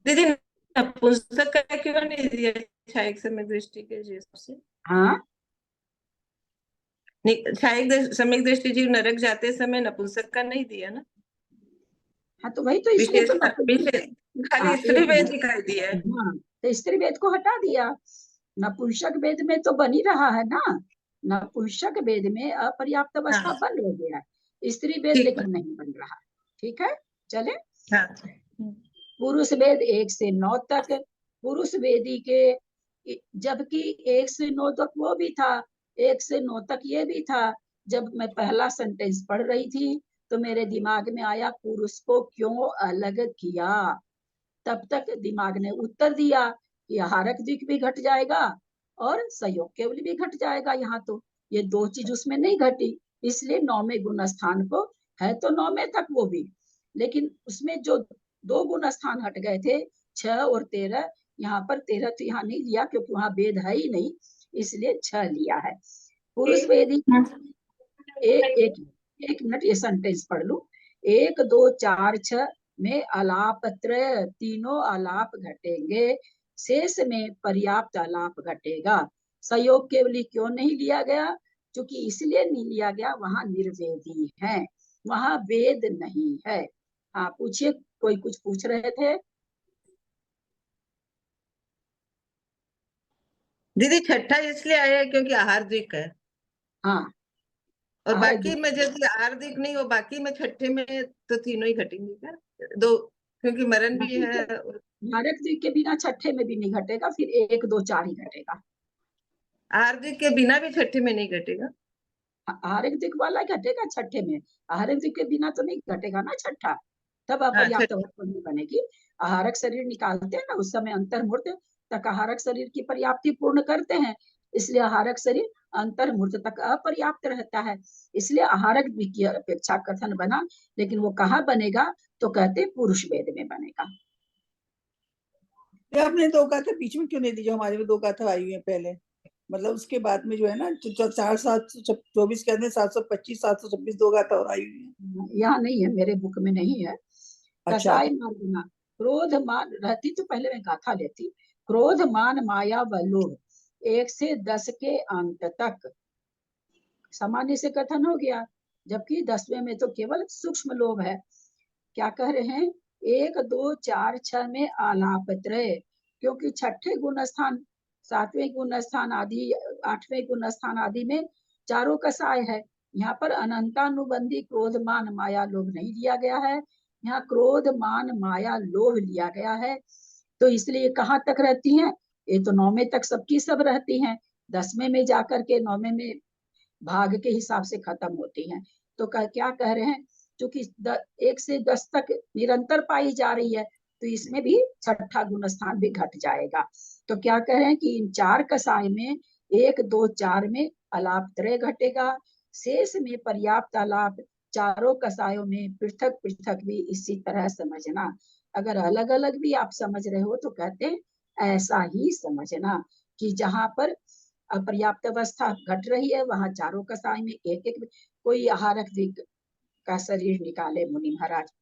Speaker 4: दीदी नपुंसक का क्यों नहीं दिया? क्षायिक समय दृष्टि के हिसाब से।
Speaker 1: हाँ,
Speaker 4: क्षायिक समय दृष्टि जीव नरक जाते समय नपुंसक का नहीं दिया ना।
Speaker 1: हाँ तो वही तो, इसलिए तो
Speaker 4: खाली स्त्री वेद दिखाई दिया है।
Speaker 1: हाँ, तो स्त्री वेद को हटा दिया। नपुंसक वेद में तो बन ही रहा है ना, नपुंसक वेद में अपर्याप्त अवस्था बन हो गया है। स्त्री वेद
Speaker 4: ठीक है।
Speaker 1: लेकिन नहीं बन रहा। ठीक है, चले।
Speaker 4: हाँ
Speaker 1: पुरुष वेद 1 से 9 तक, पुरुष वेदी के, जबकि 1 से 9 तक वो भी था, 1 से 9 तक ये भी था। जब मैं पहला सेंटेंस पढ़ रही थी तो मेरे दिमाग में आया पुरुष को क्यों अलग किया। तब तक दिमाग ने उत्तर दिया कि हारक दिक भी घट जाएगा और संयोग केवल भी घट जाएगा। यहाँ तो ये दो चीज उसमें नहीं घटी, इसलिए 9वें गुण स्थान को है तो 9वें तक वो भी, लेकिन उसमें जो 2 गुण स्थान हट गए थे 6 और 13, यहाँ पर 13 तो यहाँ नहीं लिया क्योंकि वहां वेद है ही नहीं, इसलिए 6 लिया है। पुरुष वेदी एक एक एक मिनट ये सेंटेंस पढ़ लू। 1 2 4 6 में आलाप त्रय, तीनों आलाप घटेंगे, शेष में पर्याप्त आलाप घटेगा। संयोग केवली क्यों नहीं लिया गया? क्योंकि इसलिए नहीं लिया गया, वहां निर्वेदी है, वहां वेद नहीं है। हाँ पूछिए, कोई कुछ पूछ रहे थे?
Speaker 4: दीदी, छठा इसलिए आया है क्योंकि आहार द्विक है,
Speaker 1: हाँ
Speaker 4: और
Speaker 1: आहार
Speaker 4: बाकी में यदि आहार द्विक नहीं हो, बाकी में छठे में तो तीनों ही घटेंगे क्या? दो, क्योंकि मरण भी है।
Speaker 1: भारत द्वीप के बिना छठे में भी नहीं घटेगा, फिर 1 2 4 ही घटेगा।
Speaker 4: आहार द्विक के बिना भी छठे में नहीं घटेगा।
Speaker 1: आहारिक दिक वाला घटेगा छठे में, आहारिक दिक के बिना तो नहीं घटेगा ना छठा, तब
Speaker 4: हाँ
Speaker 1: अपर्याप्त
Speaker 4: छठ
Speaker 1: अवस्था नहीं बनेगी। आहारक शरीर निकालते हैं ना, उस समय अंतर्मूर्त तक आहारक शरीर की पर्याप्ति पूर्ण करते हैं, इसलिए आहारक शरीर अंतर्मूर्त तक अपर्याप्त रहता है, इसलिए आहारक द्विक की अपेक्षा कथन बना। लेकिन वो कहाँ बनेगा? तो कहते पुरुष वेद में बनेगा।
Speaker 2: ये आपने 2 गाथा बीच में क्यों नहीं दी? जो हमारे में 2 गाथा आई हुई है पहले, मतलब उसके बाद में जो है ना 4 724 के अंदर 725 726 2 गाथा और आई हुई है।
Speaker 1: यहाँ नहीं है, मेरे बुक में नहीं है।
Speaker 2: अच्छा।
Speaker 1: कसाई मार्गना, क्रोध मान रहती तो पहले मैं गाथा लेती। क्रोध मान माया व लोभ 1 से 10 के अंत तक सामान्य से कथन हो गया, जबकि 10वें में तो केवल सूक्ष्म लोभ है। क्या कह रहे हैं? 1 2 4 6 में आलाप त्रय, क्योंकि छठे गुण स्थान, 7वें गुण स्थान आदि, 8वें गुण स्थान आदि में चारों कसाय है। यहाँ पर अनंतानुबंधी क्रोध मान माया लोभ नहीं लिया गया है, यहाँ क्रोध मान माया लोभ लिया गया है। तो इसलिए कहाँ तक रहती हैं? ये तो 9वें तक सबकी सब रहती हैं, 10वें में जाकर के 9वें में भाग के हिसाब से खत्म होती हैं। तो क्या कह रहे हैं? क्योंकि 1 से 10 तक निरंतर पाई जा रही है, तो इसमें भी छठा गुण स्थान भी घट जाएगा। तो क्या कह रहे हैं कि इन 4 कसाय में 1 2 4 में अलाप त्रय घटेगा, शेष में पर्याप्त आलाप। चारों कसायों में पृथक पृथक भी इसी तरह समझना। अगर अलग अलग भी आप समझ रहे हो तो कहते हैं ऐसा ही समझना कि जहां पर अपर्याप्त अवस्था घट रही है वहां चारों कसाय में एक एक कोई आहारक द्विक का शरीर निकाले मुनि महाराज।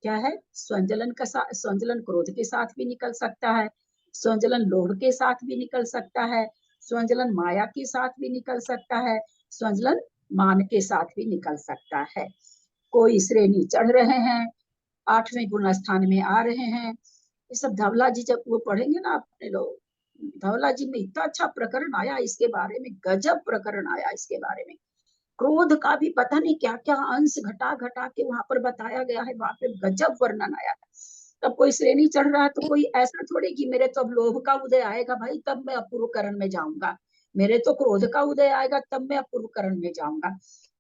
Speaker 1: क्या है? स्वंजलन का स्वंजलन क्रोध के साथ भी निकल सकता है, स्वंजलन लोभ के साथ भी निकल सकता है, स्वंजलन माया के साथ भी निकल सकता है, स्वंजलन मान के साथ भी निकल सकता है। कोई श्रेणी चढ़ रहे हैं, 8वें गुण स्थान में आ रहे हैं। ये सब धवला जी जब वो पढ़ेंगे ना अपने लोग, धवला जी में इतना अच्छा प्रकरण आया इसके बारे में, गजब प्रकरण आया इसके बारे में। क्रोध का भी पता नहीं क्या क्या अंश घटा घटा के वहां पर बताया गया है, वहां पे गजब वर्णन आया है। तब कोई श्रेणी चढ़ रहा है तो कोई ऐसा थोड़ी कि मेरे तो अब लोभ का उदय आएगा भाई तब मैं अपूर्व करण में जाऊंगा, मेरे तो क्रोध का उदय आएगा तब मैं अपूर्व करण में जाऊंगा।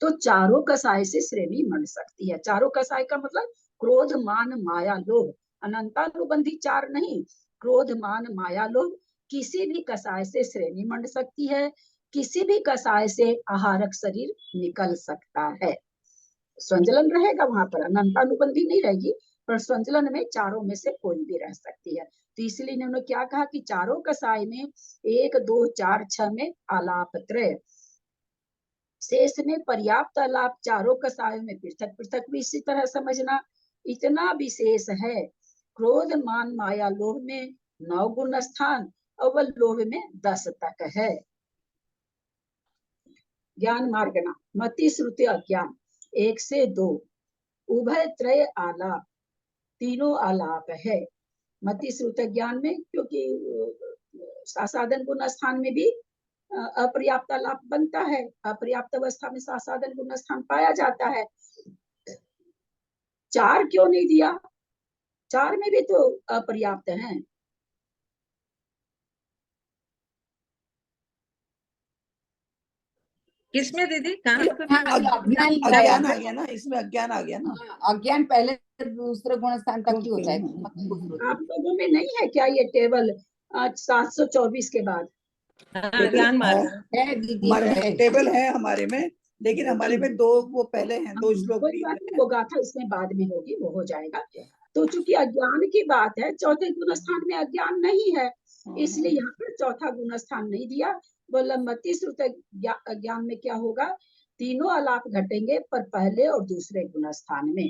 Speaker 1: तो चारों कसाय से श्रेणी बन सकती है। चारों कसाय का मतलब क्रोध मान माया लोभ, अनंतानुबंधी 4 नहीं, क्रोध मान माया लोभ किसी भी कसाय से श्रेणी मंड सकती है, किसी भी कसाय से आहारक शरीर निकल सकता है। स्वंजलन रहेगा वहां पर, अनंतानुबंधी नहीं रहेगी, पर स्वंजलन में चारों में से कोई भी रह सकती है। तो इसलिए इन्होंने क्या कहा कि चारों कसाय में 1 2 4 6 में आलाप त्रय, शेष में पर्याप्त आलाप। चारों कसायों में पृथक पृथक भी इसी तरह समझना। इतना विशेष है, क्रोध मान माया लोभ में 9 गुण स्थान और लोभ में 10 तक है। ज्ञान मार्गना, मति श्रुति अज्ञान 1 से 2 उभय त्रय आलाप, तीनों आलाप है। मति श्रुति ज्ञान में क्योंकि साधन गुण स्थान में भी अपर्याप्त आलाप बनता है। अपर्याप्त अवस्था में सासादन गुण स्थान पाया जाता है। 4 क्यों नहीं दिया? 4 में भी तो अपर्याप्त है।
Speaker 4: किसमें दीदी, कहाँ पे?
Speaker 5: हाँ, अज्ञान
Speaker 2: अज्ञान आ गया ना, इसमें अज्ञान आ गया ना।
Speaker 5: अज्ञान पहले दूसरे गुण स्थान तक की हो जाएगी।
Speaker 1: आप लोगों में नहीं है क्या ये टेबल 724 के बाद?
Speaker 4: हाँ, ज्ञान मार्ग
Speaker 5: है दीदी,
Speaker 2: हमारे
Speaker 5: है।
Speaker 2: टेबल है हमारे में, लेकिन हमारे में 2 वो पहले हैं, 2 श्लोक
Speaker 1: कोई
Speaker 2: भी
Speaker 1: बात नहीं,
Speaker 2: है।
Speaker 1: वो गाथा इसमें बाद में होगी, वो हो जाएगा। तो चूंकि अज्ञान की बात है, चौथे गुण स्थान में अज्ञान नहीं है, इसलिए यहाँ पर चौथा गुण स्थान नहीं दिया। बोलमती श्रुत ज्ञान में क्या होगा? तीनों आलाप घटेंगे, पर पहले और दूसरे गुण स्थान में।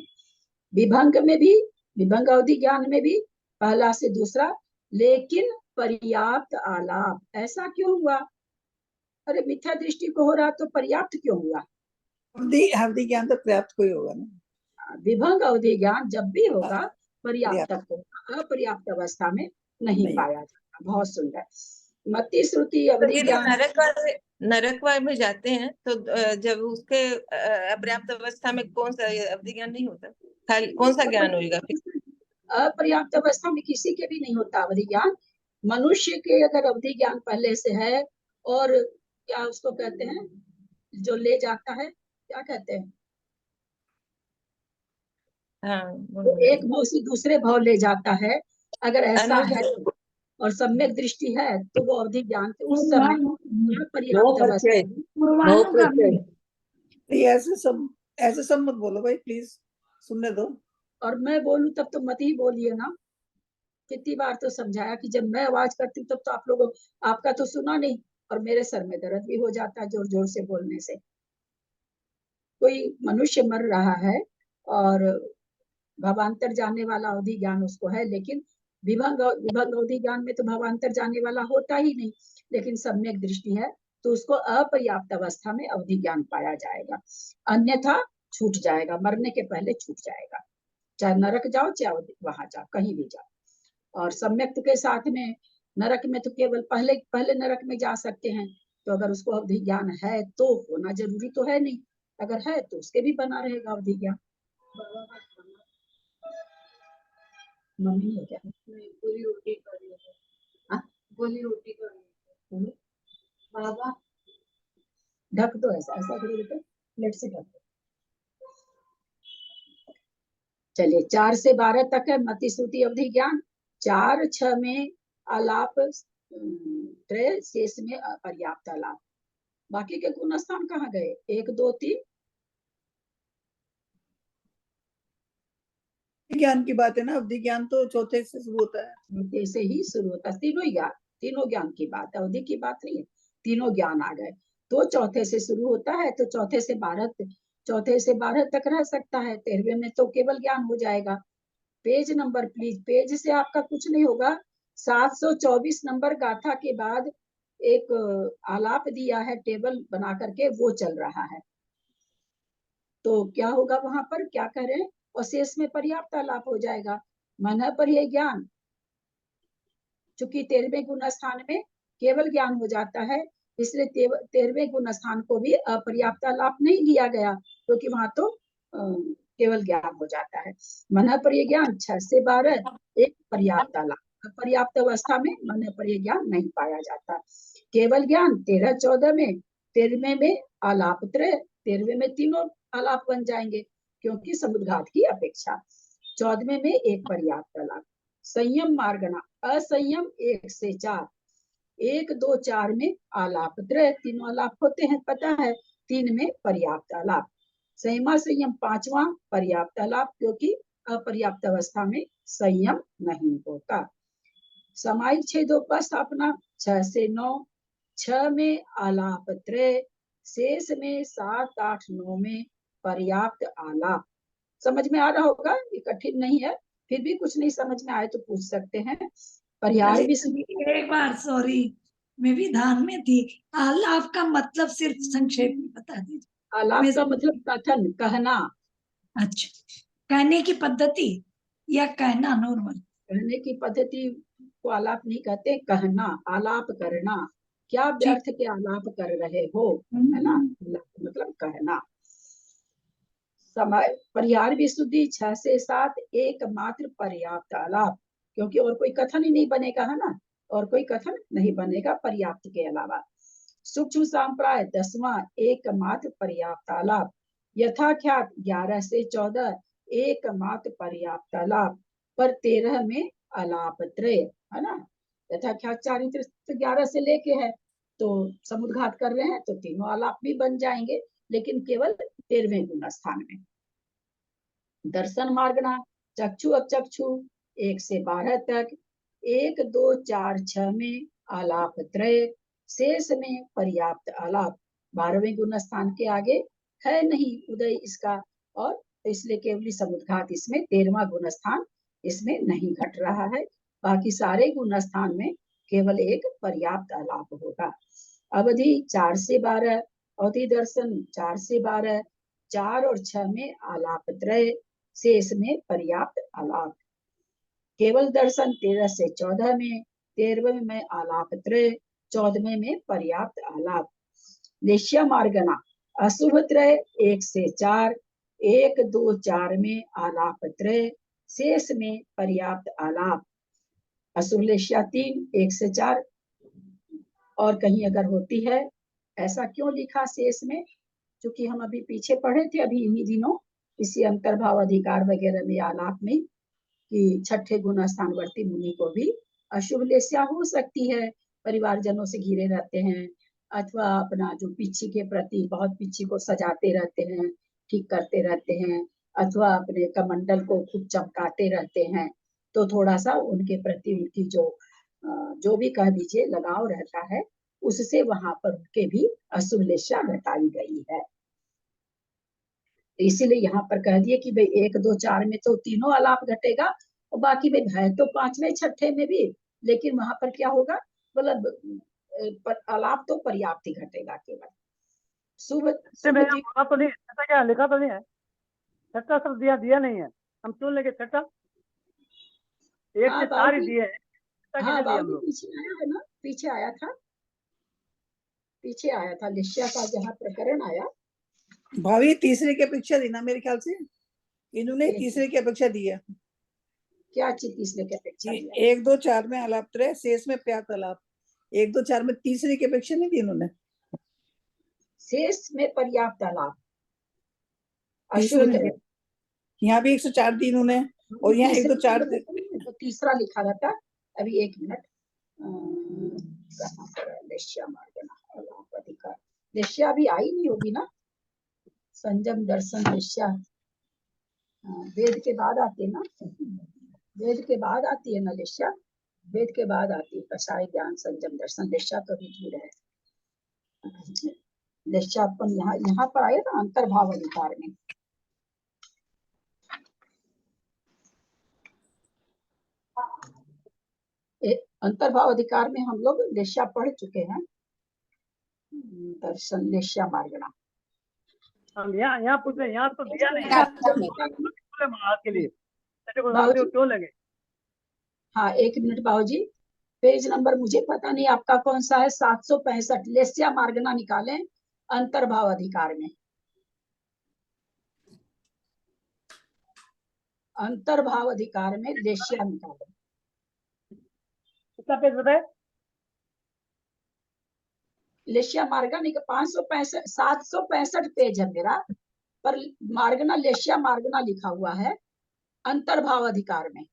Speaker 1: विभंग में भी, विभंग अवधि ज्ञान में भी पहला से दूसरा, लेकिन पर्याप्त आलाप। ऐसा क्यों हुआ? अरे मिथ्या दृष्टि को हो रहा तो पर्याप्त क्यों हुआ?
Speaker 2: अवधि ज्ञान तो पर्याप्त कोई होगा ना।
Speaker 1: विभंग अवधि ज्ञान जब भी होगा पर्याप्त
Speaker 2: पर्याप्त।
Speaker 1: होगा, अपर्याप्त अवस्था में नहीं
Speaker 2: नहीं।
Speaker 1: पाया जाता। बहुत सुंदर। मति श्रुति
Speaker 4: तो
Speaker 1: अवधि
Speaker 4: ये
Speaker 1: ज्ञान।
Speaker 4: नरक वाले में जाते हैं तो जब उसके अपर्याप्त अवस्था में कौन सा अवधि ज्ञान नहीं होता, खाली कौन सा ज्ञान होगा फिर?
Speaker 1: अपर्याप्त अवस्था में किसी के भी नहीं होता अवधि ज्ञान। मनुष्य के अगर अवधि ज्ञान पहले से है, और क्या उसको कहते हैं जो ले जाता है, क्या कहते हैं,
Speaker 4: हाँ,
Speaker 1: वो एक भाव से दूसरे भाव ले जाता है, अगर ऐसा है और सम्यक दृष्टि है तो वो अवधि ज्ञान के उस समय पर्याप्त अवस्था।
Speaker 2: ये ऐसे सब मत बोलो भाई, प्लीज सुनने दो।
Speaker 1: और मैं बोलूं तब तो मत ही बोलिए ना। कितनी बार तो समझाया कि जब मैं आवाज करती हूँ तब तो आप लोग, आपका तो सुना नहीं, और मेरे सर में दर्द भी हो जाता है जोर जोर से बोलने से। कोई मनुष्य मर रहा है और भवांतर जाने वाला अवधि ज्ञान उसको है, लेकिन विभंग विभंग अवधि ज्ञान में तो भवांतर जाने वाला होता ही नहीं, लेकिन सम्यक दृष्टि है तो उसको अपर्याप्त अवस्था में अवधि ज्ञान पाया जाएगा, अन्यथा छूट जाएगा, मरने के पहले छूट जाएगा। चाहे नरक जाओ चाहे वहां जाओ, कहीं भी जाओ। और सम्यक के साथ में नरक में तो केवल पहले पहले नरक में जा सकते हैं, तो अगर उसको अवधि ज्ञान है तो होना जरूरी तो है नहीं, अगर है तो उसके भी बना रहेगा अवधि ज्ञान। मम्मी है क्या? गोली रोटी कर रही है। गोली रोटी कर रही है बाबा। ढक दो, ऐसा ऐसा करो बेटा, प्लेट से ढक दो। चलिए 4 से 12 तक है मति श्रुति अवधि ज्ञान। 4-6 में आलाप त्रय, शेष में अपर्याप्त आलाप। बाकी के गुण स्थान कहाँ गए? 1 2 3
Speaker 2: ज्ञान की बात है ना, अवधि ज्ञान तो चौथे से शुरू होता है।
Speaker 1: से ही शुरू होता है। तीनों ज्ञान की बात है, अवधि की बात नहीं है। तीनों ज्ञान आ गए तो चौथे से शुरू होता है, तो चौथे से 12 तक रह सकता है। 13वें में तो केवल ज्ञान हो जाएगा। पेज नंबर प्लीज, पेज से आपका कुछ नहीं होगा। 724 नंबर गाथा के बाद एक आलाप दिया है टेबल बना करके, वो चल रहा है। तो क्या होगा वहां पर, क्या कह रहे हैं? और शेष में पर्याप्त आलाप हो जाएगा। मन पर यह ज्ञान, चूंकि 13वें गुण स्थान में केवल ज्ञान हो जाता है, इसलिए 13वें गुण स्थान को भी अपर्याप्त लाभ नहीं लिया गया, क्योंकि वहां तो केवल ज्ञान हो जाता है। मन पर ज्ञान 6 से 12 एक पर्याप्त लाभ। पर्याप्त अवस्था में मन पर ज्ञान नहीं पाया जाता। केवल ज्ञान 13-14 में, 13वें में आलाप त्रय, 13वें में तीनों आलाप बन जाएंगे, क्योंकि समुद्घात की अपेक्षा। 14वें में एक पर्याप्त लाभ। संयम मार्गना, असंयम 1 से 4, 1 2 4 में आलाप त्रय, तीनों आलाप होते हैं पता है। 3 में पर्याप्त आलाप। संयमा संयम 5वां पर्याप्त आलाप, क्योंकि अपर्याप्त अवस्था में संयम नहीं होता। समाई छेदोपस्थापना 6 से 9, 6 में आलाप त्रय, शेष में 7 8 9 में पर्याप्त आलाप। समझ में आ रहा होगा, ये कठिन नहीं है। फिर भी कुछ नहीं समझ में आए तो पूछ सकते हैं। परिहार भी
Speaker 6: एक बार सॉरी, मैं भी ध्यान में थी। आलाप का मतलब सिर्फ संक्षेप में बता दीजिए।
Speaker 1: आलाप का मतलब कथन, कहना।
Speaker 6: अच्छा, कहने की पद्धति या कहना नॉर्मल?
Speaker 1: कहने की पद्धति को आलाप नहीं कहते, कहना, आलाप करना, क्या व्यर्थ के आलाप कर रहे हो, है ना, मतलब कहना। समय परिहार विशुद्धि 6 से 7 एकमात्र पर्याप्त आलाप, क्योंकि और कोई कथन ही नहीं बनेगा, है ना, और कोई कथन नहीं बनेगा पर्याप्त के अलावा। सूक्ष्म सांप्राय 10वां एकमात्र पर्याप्त आलाप। यथाख्यात 11 से 14 एकमात्र पर्याप्त आलाप, पर 13 में आलाप त्रय, है ना। यथाख्यात चारित्र 11 से लेके है, तो समुद्घात कर रहे हैं तो तीनों आलाप भी बन जाएंगे, लेकिन केवल 13वें गुण स्थान में। दर्शन मार्गना चक्षु अचक्षु 1 से 12 तक 1 2 4 6 में आलाप त्रय, शेष में पर्याप्त आलाप। 12वें गुण स्थान के आगे है नहीं उदय इसका, और इसलिए केवली समुद्घात इसमें 13वां गुण स्थान इसमें नहीं घट रहा है। बाकी सारे गुण स्थान में केवल एक पर्याप्त आलाप होगा। अवधि 4 से 12, अवधि दर्शन 4 से 12, 4 और 6 में आलाप त्रय, शेष में पर्याप्त आलाप। केवल दर्शन 13 से 14 में, 13वें में आलाप त्रय, 14वें में पर्याप्त आलाप। निश्चय मार्गना अशुभ त्रय 1 से 4, 1 2 4 में आलाप त्रय, शेष में पर्याप्त आलाप। अशुभ लेश्या 3 1 से 4, और कहीं अगर होती है, ऐसा क्यों लिखा शेष में, क्योंकि हम अभी पीछे पढ़े थे अभी इन्हीं दिनों इसी अंतर्भाव अधिकार वगैरह में आलाप में कि 6ठे गुण स्थानवर्ती मुनि को भी अशुभ लेस्या हो सकती है, परिवारजनों से घिरे रहते हैं, अथवा अपना जो पीछे के प्रति बहुत पीछे को सजाते रहते हैं, ठीक करते रहते हैं, अथवा अपने कमंडल को खूब चमकाते रहते हैं, तो थोड़ा सा उनके प्रति उनकी जो भी कह दीजिए लगाव रहता है, उससे वहां पर उनके भी अशुभ लेस्या घटाई गई है। इसीलिए यहाँ पर कह दिए कि भाई 1 2 4 में तो तीनों आलाप घटेगा, और बाकी भाई है तो 5वें 6ठे में भी, लेकिन वहां पर क्या होगा, मतलब आलाप तो पर्याप्त ही घटेगा केवल। शुभ
Speaker 7: लिखा तो नहीं, छठा क्या लिखा तो नहीं है, छठा शब्द दिया नहीं है, हम क्यों लेके छठा, 1 से 4 ही दिए हैं,
Speaker 1: हाँ बाबू पीछे आया है ना, पीछे आया था लिस्या का जहाँ प्रकरण आया।
Speaker 2: भाभी तीसरे की अपेक्षा दी ना, मेरे ख्याल से इन्होंने तीसरे की अपेक्षा दी है।
Speaker 1: क्या चीज तीसरे की अपेक्षा?
Speaker 2: 1 2 4 में आलाप त्रय, शेष में पर्याप्त आलाप। 1 2 4 में तीसरे की अपेक्षा नहीं दी इन्होंने,
Speaker 1: शेष में पर्याप्त आलाप।
Speaker 2: यहाँ भी 104 दी इन्होंने, और यहाँ 1 2 4
Speaker 1: तो तीसरा लिखा रहता। अभी 1 मिनट, लेश्या अभी आई नहीं होगी ना, संयम दर्शन लेश्या वेद के बाद आती है ना, वेद के बाद आती है ना लेश्या, वेद के बाद आती है कषाय ज्ञान संयम दर्शन। लेश्या तो भी दूर है, लेश्या अपन यहाँ पर आए ना अंतर्भाव अधिकार में। अंतर्भाव अधिकार में हम लोग लेश्या पढ़ चुके हैं, दर्शन लेश्या मार्गना।
Speaker 7: हम यहाँ पूछ रहे, यहाँ तो दिया नहीं है के लिए क्यों लगे।
Speaker 1: हाँ 1 मिनट बाबूजी, पेज नंबर मुझे पता नहीं आपका कौन सा है, 765 लेस्या मार्गना निकालें अंतर्भाव अधिकार में। अंतर्भाव अधिकार में लेस्या निकालें।
Speaker 7: कितना पेज बताए?
Speaker 1: लेस्या मार्गना 565 765 पेज है मेरा, पर मार्गना लेस्या मार्गना लिखा हुआ है अंतर्भाव अधिकार में।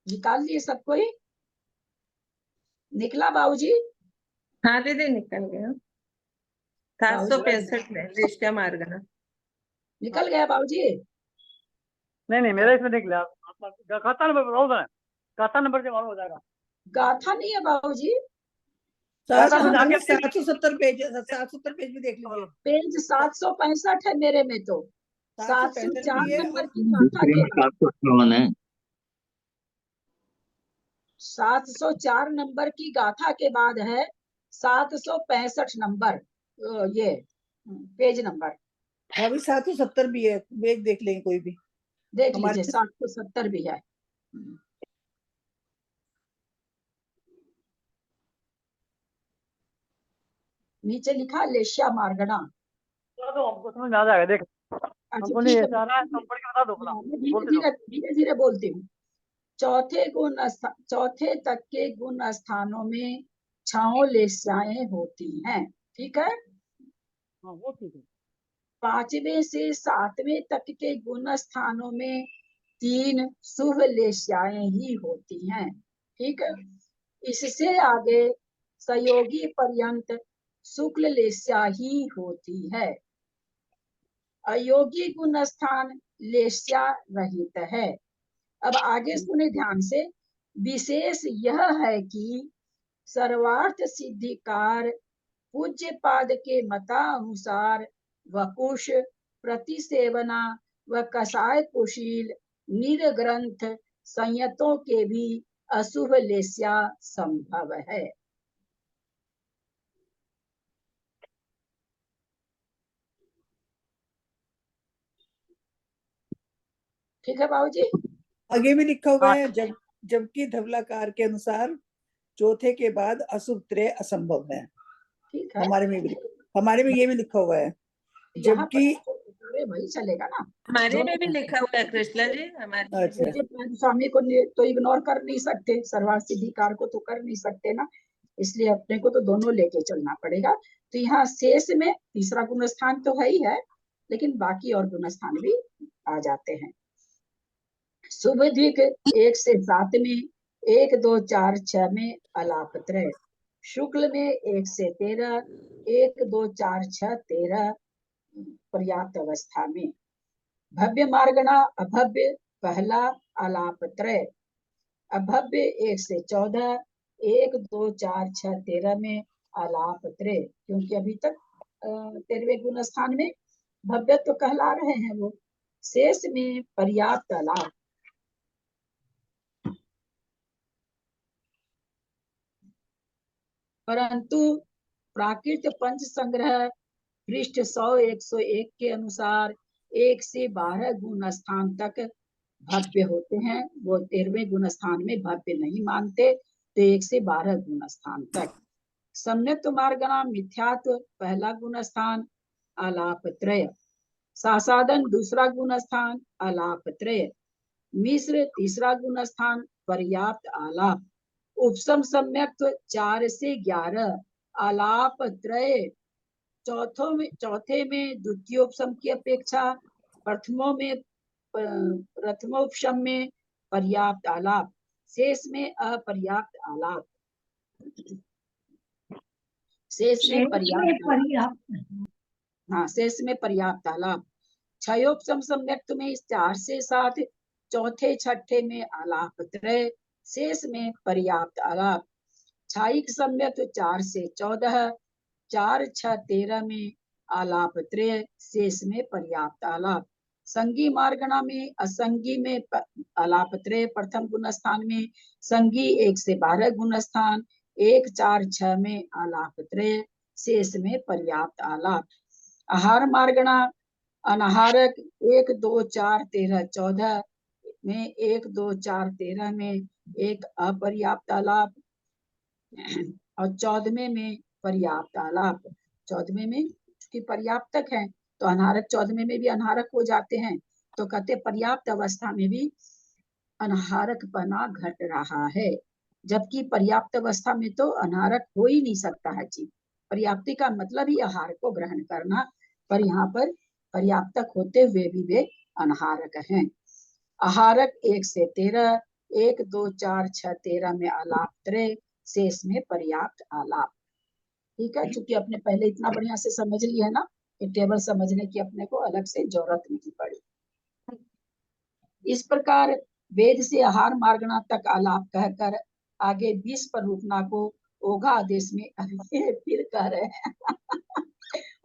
Speaker 1: निकाल लिए सब कोई? निकला बाबूजी?
Speaker 4: हाँ दीदी निकल गया। 765 में लेश्या मार्गना
Speaker 1: निकल गया बाबूजी?
Speaker 7: नहीं मेरा इसमें निकला, गाथा नंबर बताओ ना, गाथा नंबर से मालूम हो जाएगा।
Speaker 1: गाथा नहीं है बाबूजी,
Speaker 2: 770 पेज, 770 पेज भी देख लीजिए।
Speaker 1: पेज 765 है मेरे में, तो 704 नंबर की गाथा के 704 नंबर की गाथा के बाद है 765 नंबर ये पेज नंबर
Speaker 2: भाभी 770 भी है, पेज देख लेंगे कोई भी।
Speaker 1: देख
Speaker 2: हमारे
Speaker 1: लीजिए, 770 भी है। नीचे लिखा लेश्या मार्गणा।
Speaker 7: बता दो, हमको समझ में आ जाएगा। देख,
Speaker 1: अच्छा
Speaker 7: हमको नहीं
Speaker 1: ठीक है,
Speaker 7: ऐसा आ रहा है, तुम पढ़ के बता दो अपना,
Speaker 1: मैं धीरे
Speaker 7: बोलते
Speaker 1: धीरे
Speaker 7: रहो।
Speaker 1: धीरे धीरे बोलती हूँ। चौथे तक के गुण स्थानों में 6 लेश्याएं होती हैं, ठीक है।
Speaker 7: हाँ वो ठीक है।
Speaker 1: 5वें से 7वें तक के गुण स्थानों में 3 शुभ लेश्याएं ही होती हैं, ठीक है। इससे आगे सहयोगी पर्यंत शुक्ल लेश्या ही होती है। अयोगी गुण स्थान लेश्या रहित है। अब आगे सुने ध्यान से। विशेष यह है कि सर्वार्थ सिद्धिकार पूज्य पाद के मतानुसार वकुश, प्रतिसेवना व कषाय कुशील निर्ग्रंथ संयतों के भी अशुभ लेस्या संभव है। ठीक है बाबूजी।
Speaker 2: आगे भी लिखा हुआ
Speaker 7: हाँ।
Speaker 2: है, जबकि धवलाकार के अनुसार चौथे के बाद अशुभ त्रय असंभव है।
Speaker 1: ठीक है,
Speaker 2: हमारे में ये भी लिखा हुआ है।
Speaker 1: यहाँ पर
Speaker 2: जबकि
Speaker 1: पूरे वही चलेगा ना।
Speaker 4: हमारे में भी लिखा हुआ है कृष्णा जी, हमारे
Speaker 2: अच्छा,
Speaker 1: स्वामी को तो इग्नोर कर नहीं सकते, सर्वार्थ सिद्धिकार को तो कर नहीं सकते ना, इसलिए अपने को तो दोनों लेके चलना पड़ेगा। तो यहाँ शेष में तीसरा गुण स्थान तो है ही है, लेकिन बाकी और गुण स्थान भी आ जाते हैं। शुभ दिक 1 से 7 में 1, 2, 4, 6 में अलाप त्रय। शुक्ल में 1 से 13, 1, 2, 4, 6, 13 पर्याप्त अवस्था में। भव्य मार्गणा अभव्य पहला अलाप त्रय। अभव्य 1 से 14, 1, 2, 4, 6, 13 में अलाप त्रय, क्योंकि अभी तक 13वें गुण स्थान में भव्यत्व कहला रहे हैं वो। शेष में पर्याप्त अलाप। परंतु प्राकृत पंच संग्रह पृष्ठ 100-101 के अनुसार 1 से 12 गुण स्थान तक भव्य होते हैं। वो 13वें गुण स्थान में भव्य नहीं मानते, तो 1 से 12 गुण स्थान तक। सम्यक्त मार्गणा मिथ्यात्व पहला गुण स्थान आलाप त्रय। सासादन दूसरा गुण स्थान आलाप त्रय। मिश्र तीसरा गुण स्थान पर्याप्त आलाप। उपसम सम्यक्त 4 से 11 आलाप त्रय। चौथे में द्वितीयोपसम की अपेक्षा प्रथमोपसम में पर्याप्त आलाप, शेष में अपर्याप्त आलाप। शेष में पर्याप्त, हाँ शेष में पर्याप्त आलाप। क्षयोपसम सम्यक्त में 4 से 7 चौथे छठे में आलाप त्रय, शेष में पर्याप्त आलाप। छायिक सम्यक्त 4 से 14, 4, 6, 13 में आलाप त्रय, शेष में पर्याप्त आलाप। संगी मार्गणा में असंगी में आलाप त्रय प्रथम गुण स्थान में। संगी 1 से 12 गुण स्थान 1, 4, 6 में आलाप त्रय, शेष में पर्याप्त आलाप। आहार मार्गणा अनाहारक 1, 2, 4, 13, 14 में 1, 2, 4, 13 में एक अपर्याप्त आलाप और 14वें में पर्याप्त आलाप। 14वें में कि पर्याप्तक है तो अनाहारक 14वें में भी अनाहारक हो जाते हैं, तो कहते पर्याप्त अवस्था में भी अनाहारक पना घट रहा है, जबकि पर्याप्त अवस्था में तो अनाहारक हो ही नहीं सकता है जी। पर्याप्ति का मतलब ही आहार को ग्रहण करना, पर यहाँ पर पर्याप्तक होते हुए भी वे अनाहारक हैं। आहारक 1 से 13, 1, 2, 4, 6, 13 में आलाप त्रय, शेष में पर्याप्त आलाप। ठीक है, चूंकि अपने पहले इतना बढ़िया से समझ लिया है ना, ये टेबल समझने की अपने को अलग से जरूरत नहीं पड़ी। इस प्रकार वेद से आहार मार्गणा तक आलाप कहकर आगे 20 पर रुकना को ओघा आदेश में फिर कह रहे हैं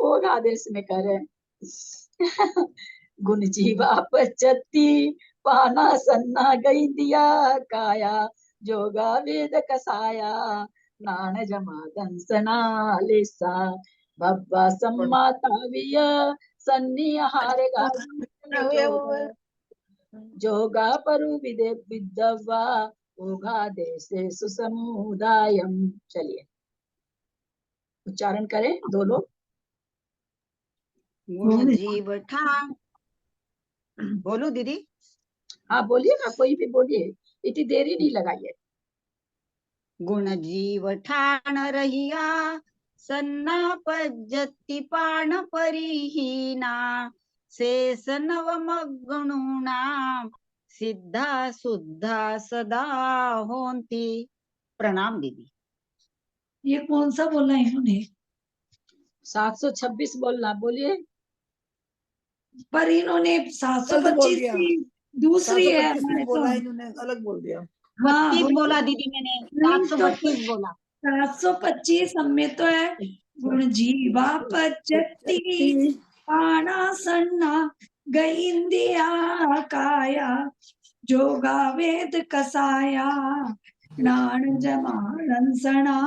Speaker 1: ओघा आदेश में कह रहे हैं गुण जीवा पचती पाना सन्ना गई दिया काया जोगा वेद कसाया नान जमा दंसना लेसा भव्वा सम्माताविय सन्निहार जोगा परु विदे विद्वा ओगा देशे सुसमुदायम। चलिए उच्चारण करें दो लोग।
Speaker 8: गुण जीव ठान। बोलो दीदी।
Speaker 1: हाँ बोलिए ना, कोई भी बोलिए, इतनी देरी नहीं लगाइए।
Speaker 8: गुण जीव ठाण रहिया सन्ना पज्जति पाण परिहीना शेष नवमगुणा सिद्धा शुद्धा सदा होंती। प्रणाम दीदी।
Speaker 6: ये कौन सा बोला इन्होंने?
Speaker 1: 726 बोलना, बोलिए।
Speaker 6: पर इन्होंने
Speaker 2: बोल
Speaker 6: 725
Speaker 2: दिया।
Speaker 6: की दूसरी है
Speaker 2: 725
Speaker 6: हमारे
Speaker 2: बोला
Speaker 6: तो।
Speaker 2: इन्होंने, अलग बोल दिया।
Speaker 6: हाँ
Speaker 8: 32
Speaker 6: वही
Speaker 8: बोला
Speaker 6: तो।
Speaker 8: दीदी मैंने,
Speaker 6: नहीं तो
Speaker 8: 732 बोला।
Speaker 6: 725 हमें तो है। गुण जीवा पज्जति पाणा सन्ना गईंदिया काया जोगा वेद कसाया ज्ञान जमानन सणा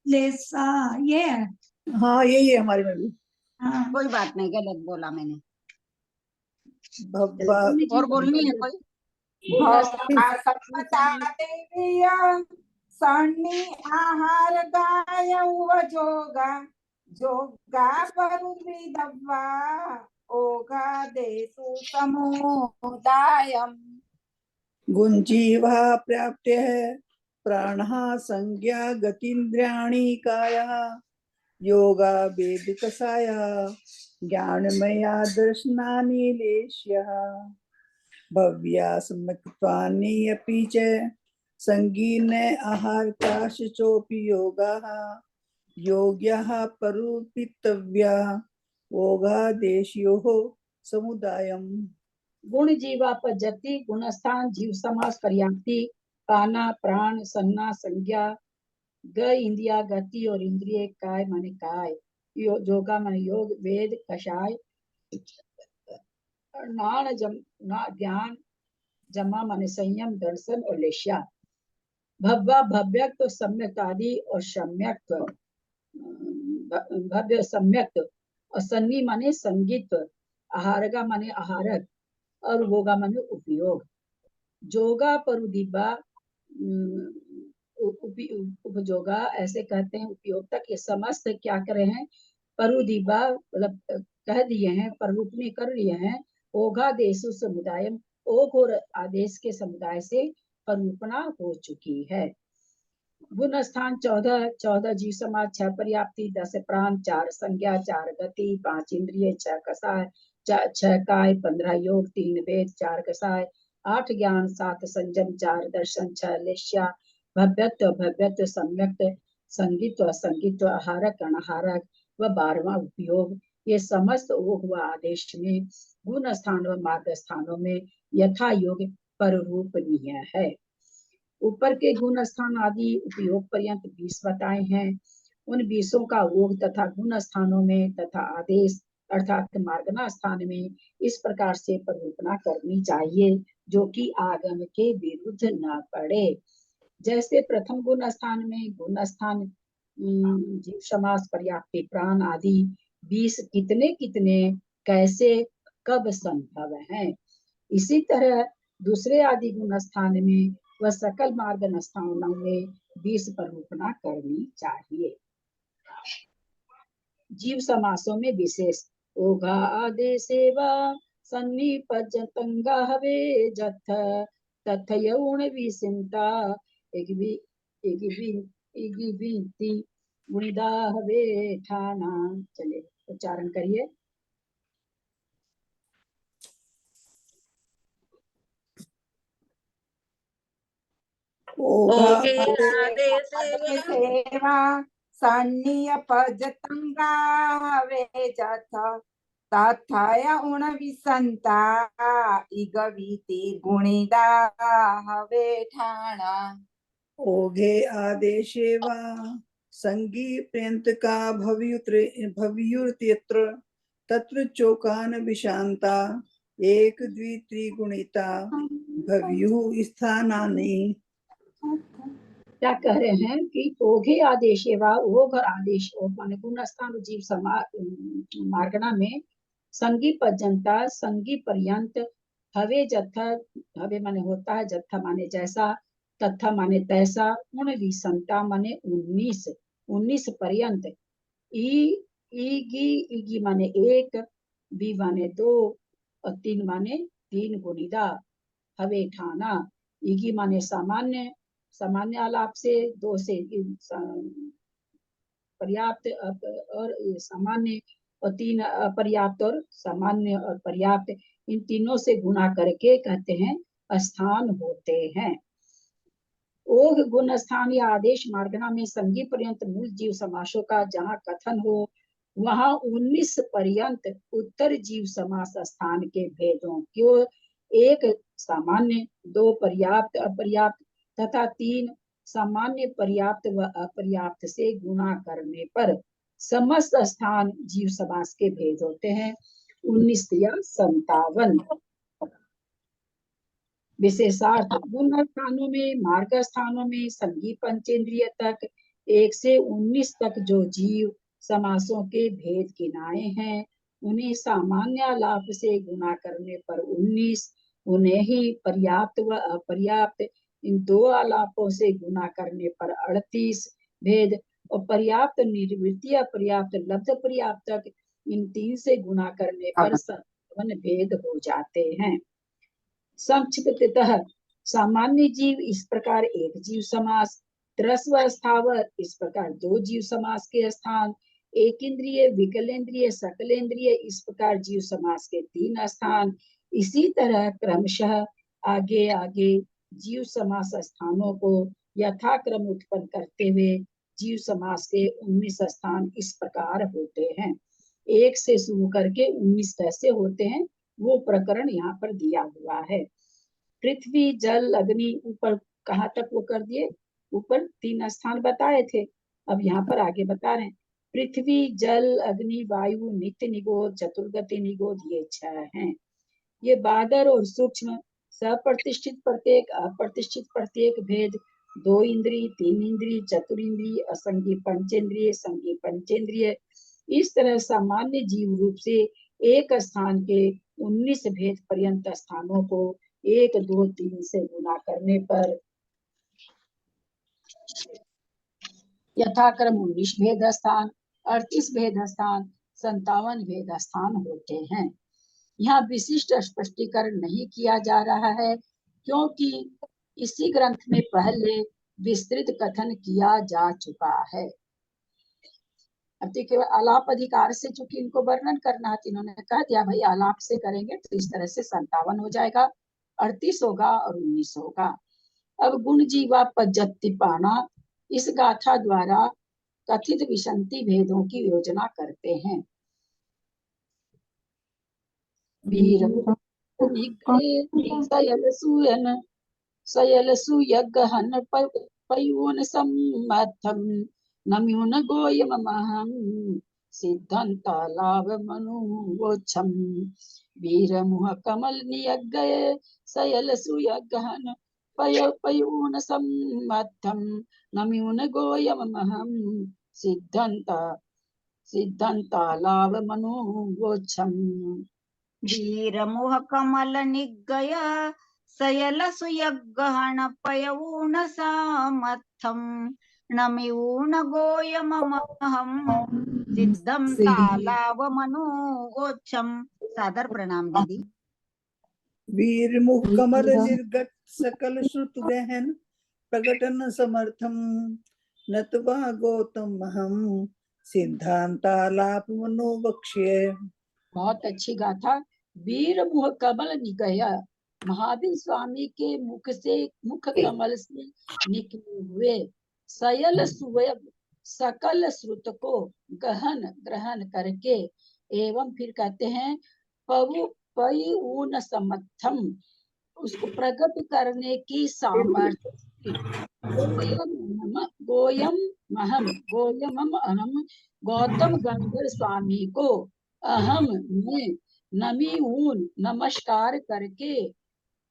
Speaker 6: लेसा। ये है।
Speaker 2: हाँ यही है हमारे में भी।
Speaker 6: हाँ
Speaker 8: कोई बात नहीं, गलत बोला मैंने।
Speaker 2: भव्वा
Speaker 8: और बोलनी है कोई?
Speaker 5: सन्नी आहार गाय जोगा जोगा परुद्विदव्वा ओगा देशु समुदायम।
Speaker 2: गुंजीवा प्राप्य है प्राणः संज्ञा गतीन्द्रियाणि काया योगा वेद कसाया ज्ञानमया दर्शनानि लेश्यः भव्या सम्यक्त्वानि अपि च संगीन आहारकाश्चोपि योगाः योग्यः परूपितव्या योगादेशयोः समुदायम्।
Speaker 1: गुण जीवा पज्जति गुणस्थान जीव समास पर्याप्ति पाना प्राण सन्ना संज्ञा ग इंद्रिया गति और इंद्रिय काय माने काय योगा माने योग वेद कषाय नाण ज्ञान जमा माने संयम दर्शन और लेश्या भव्य भव्यक्त सम्यक आदि और सम्यक भव्य सम्यक और सन्नी माने संगीत आहारगा माने आहारक और भोगा माने उपयोग जोगा परुदिबा उपयोगा ऐसे कहते हैं उपयोग तक। ये समस्त क्या करे हैं परुदिबा मतलब कह दिए हैं, प्ररूप में कर लिए हैं। ओघा देशु समुदाय ओघ और आदेश के समुदाय से परूपना हो चुकी है। गुण स्थान 14 जीव समाज 6 पर्याप्ति 10 प्राण 4 संज्ञा 4 गति 5 इंद्रिय 6 कसाय 6 काय 15 योग 3 वेद 4 कसाय 8 ज्ञान 7 संयम 4 दर्शन 6 लेश्या भव्यत्व सम्यक्त संगीत्व असंगीत्व आहारक अनाहारक व 12वां उपयोग। ये समस्त ओघ व आदेश में गुण स्थान व मार्ग स्थानों में यथा योग पररूपनीय है। ऊपर के गुण स्थान आदि उपयोग पर्यंत 20 बताए हैं। उन 20 का ओघ तथा गुण स्थानों में तथा आदेश अर्थात मार्गना स्थान में इस प्रकार से परिकल्पना करनी चाहिए जो कि आगम के विरुद्ध न पड़े। जैसे प्रथम गुण स्थान में गुण स्थान जीव समास पर्याप्ति प्राण आदि 20 कितने कितने कैसे कब संभव है। इसी तरह दूसरे आदि गुण स्थान में वह सकल मार्ग स्थानों में 20 परिकल्पना करनी चाहिए। जीव समासों में विशेष ओघा आदेशेवा सन्निपज्जतंगा हवे जथ तथयौण विसिंता इगिविति गुणिदा हवे ठाना। चलिए उच्चारण करिए।
Speaker 2: ओघा
Speaker 5: सेवा सन्निय पजतंगा वे जथ तथाय उण विसंता इगवीति गुणिदा हवे ठाणा।
Speaker 2: ओघे आदेशे वा संगी पर्यंत का भव्युर्यत्र तत्र चोकान विशांता एक द्वि त्रिगुणिता भव्युः स्थानानि।
Speaker 1: क्या कह रहे हैं कि ओघे आदेश वा ओघ आदेश माने गुणस्थान जीव मार्गना में संगी पर्यंता संगी पर्यंत हवे जत्था, हवे माने होता है, जत्था माने जैसा, तथा माने तैसा, उन विसंता माने 19, 19 पर्यंत, ईगी माने एक, बी माने 2 और 3 माने 3 गुणिदा, हवे ठाना, ईगी माने सामान्य, सामान्य आलाप से 2 से पर्याप्त और सामान्य, और 3 अपर्याप्त और सामान्य और पर्याप्त, इन तीनों से गुणा करके कहते हैं स्थान होते हैं। ओघ गुण स्थान या आदेश मार्गना में संगी पर्यंत मूल जीव समासों का जहाँ कथन हो, वहाँ 19 पर्यंत उत्तर जीव समास स्थान के भेदों को 1 सामान्य, 2 पर्याप्त अपर्याप्त तथा 3 सामान्य पर्याप्त व अपर्याप्त से गुणा करने पर समस्त स्थान जीव समास के भेद होते हैं 19 या 57। विशेषार्थ गुण स्थानों में, मार्ग स्थानों में संगी पंचेंद्रिय तक 1 से 19 तक जो जीव समासों के भेद गिनाए हैं, उन्हें सामान्य लाभ से गुणा करने पर 19, उन्हें ही पर्याप्त व अपर्याप्त इन 2 आलापों से गुणा करने पर 38 भेद, और पर्याप्त निर्वृत्ति अपर्याप्त लब्ध पर्याप्त तक इन 3 से गुणा करने पर 57 भेद हो जाते हैं। संक्षिप्ततः सामान्य जीव इस प्रकार 1 जीव समास, त्रस्व स्थावर इस प्रकार 2 जीव समास के स्थान, एक इंद्रिय विकलेंद्रिय सकलेंद्रिय इस प्रकार जीव समास के 3 स्थान, इसी तरह क्रमशः आगे आगे जीव समास स्थानों को यथाक्रम उत्पन्न करते हुए जीव समास के 19 स्थान इस प्रकार होते हैं। 1 से शुरू करके 19 कैसे होते हैं वो प्रकरण यहाँ पर दिया हुआ है। पृथ्वी जल अग्नि, ऊपर कहाँ तक वो कर दिए, ऊपर 3 स्थान बताए थे, अब यहाँ पर आगे बता रहे हैं पृथ्वी जल अग्नि वायु नित्य निगोध चतुर्गति निगोध, ये 6 हैं। ये बादर और सूक्ष्म सप्रतिष्ठित प्रत्येक अप्रतिष्ठित प्रत्येक भेद 2 इंद्रिय 3 इंद्रिय चतुरिंद्रिय असंगी पंचेंद्रिय संगी पंचेंद्रिय, इस तरह सामान्य जीव रूप से एक स्थान के 19 भेद पर्यंत स्थानों को 1 2 3 से गुणा करने पर यथाक्रम 19 भेद स्थान, 38 भेद स्थान, 57 भेद स्थान होते हैं। यहाँ विशिष्ट स्पष्टीकरण नहीं किया जा रहा है क्योंकि इसी ग्रंथ में पहले विस्तृत कथन किया जा चुका है। अब देखिए आलाप अधिकार से चूंकि इनको वर्णन करना है, इन्होंने कह दिया भाई आलाप से करेंगे तो इस तरह से 57 हो जाएगा, 38 होगा और 19 होगा। अब गुण जीवा पज्जति पाना इस गाथा द्वारा कथित विसंति भेदों की योजना करते हैं। सयलसुयगहन पयून सम्मथम नम्यून गोयमहं सिद्धंतालाव मनुवोच्छम वीरमुह कमल नियग्गये सयलसुयगहन पयून सम्मथम नम्यून गोयमहं सिद्धंतालाव मनुवोच्छम।
Speaker 8: वीरमुह कमल निग्गय सयल सुयगहन पयऊन सामथम नमिऊन गोयमहं सिद्धम तालाव मनोगोच्छम। सादर प्रणाम दीदी।
Speaker 2: वीर मुख कमल निर्गत सकल श्रुत गहन प्रकटन समर्थम नत्वा गौतम हम सिद्धांतालाप मनोवक्ष्य।
Speaker 1: बहुत अच्छी गाथा। वीर मुह कमल निगया, महावीर स्वामी के मुख से मुख कमल से निकले हुए सयल सुयग सकल श्रुत को गहन ग्रहण करके, एवं फिर कहते हैं पयून समर्थम उसको प्रकट करने की सामर्थ्य। गोयम अहम गौतम गंधर्व स्वामी को अहम में नमीऊन नमस्कार करके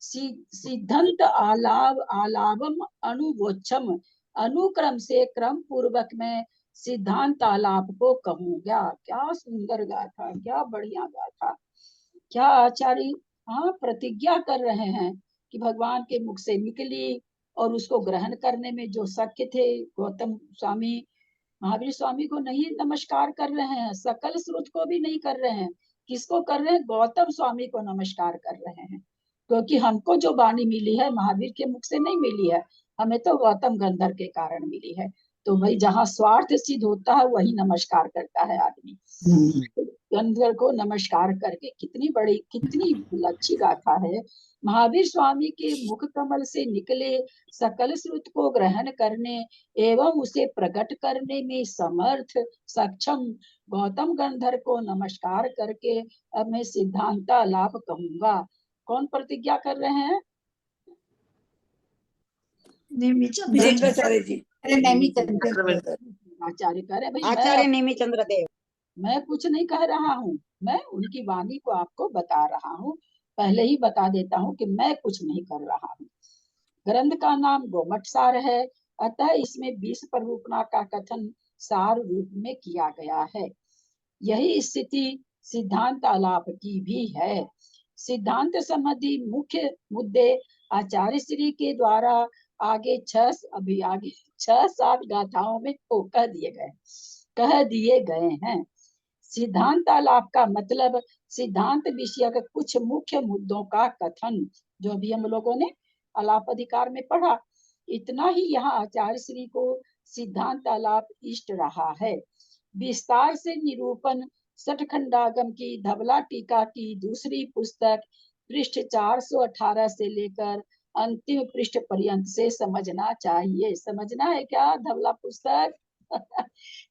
Speaker 1: सिद्धंत आलावम अनुवोच्छम अनुक्रम से क्रम पूर्वक मैं सिद्धांत आलाप को कहूंगा। क्या सुंदर गाथा, क्या बढ़िया गाथा। क्या आचार्य हाँ प्रतिज्ञा कर रहे हैं कि भगवान के मुख से निकली और उसको ग्रहण करने में जो शक्य थे, गौतम स्वामी महावीर स्वामी को नहीं नमस्कार कर रहे हैं, सकल श्रुत को भी नहीं कर रहे हैं, किसको कर रहे हैं? गौतम स्वामी को नमस्कार कर रहे हैं। क्योंकि हमको जो वाणी मिली है महावीर के मुख से नहीं मिली है, हमें तो गौतम गंधर्व के कारण मिली है। तो भाई जहाँ स्वार्थ सिद्ध होता है वही नमस्कार करता है आदमी। गंधर्व को नमस्कार करके कितनी बड़ी कितनी अच्छी गाथा है। महावीर स्वामी के मुख कमल से निकले सकल श्रुत को ग्रहण करने एवं उसे प्रकट करने में समर्थ सक्षम गौतम गंधर्व को नमस्कार करके अब मैं सिद्धांता लाभ कहूंगा। कौन प्रतिज्ञा कर रहे हैं?
Speaker 2: नेमिचंद्राचार्य जी।
Speaker 5: अरे नेमिचंद्र
Speaker 1: आचार्य कह रहे भाई
Speaker 8: आचार्य नेमिचंद्र देव।
Speaker 1: मैं कुछ नहीं कह रहा हूँ, मैं उनकी वाणी को आपको बता रहा हूँ। पहले ही बता देता हूँ कि मैं कुछ नहीं कर रहा हूँ। ग्रंथ का नाम गोमट सार है, अतः इसमें 20 प्ररूपणा का कथन सार रूप में किया गया है। यही स्थिति सिद्धांत आलाप की भी है। सिद्धांत संबंधी मुख्य मुद्दे आचार्य श्री के द्वारा आगे 6-7 गाथाओं में कह दिए गए हैं। सिद्धांत आलाप का मतलब सिद्धांत विषय के कुछ मुख्य मुद्दों का कथन, जो भी हम लोगों ने आलाप अधिकार में पढ़ा। इतना ही यहाँ आचार्य श्री को सिद्धांत आलाप इष्ट रहा है। विस्तार से निरूपण सठखंडागम की धवला टीका की दूसरी पुस्तक पृष्ठ 418 से लेकर अंतिम पृष्ठ पर्यंत से समझना चाहिए। समझना है क्या धवला पुस्तक?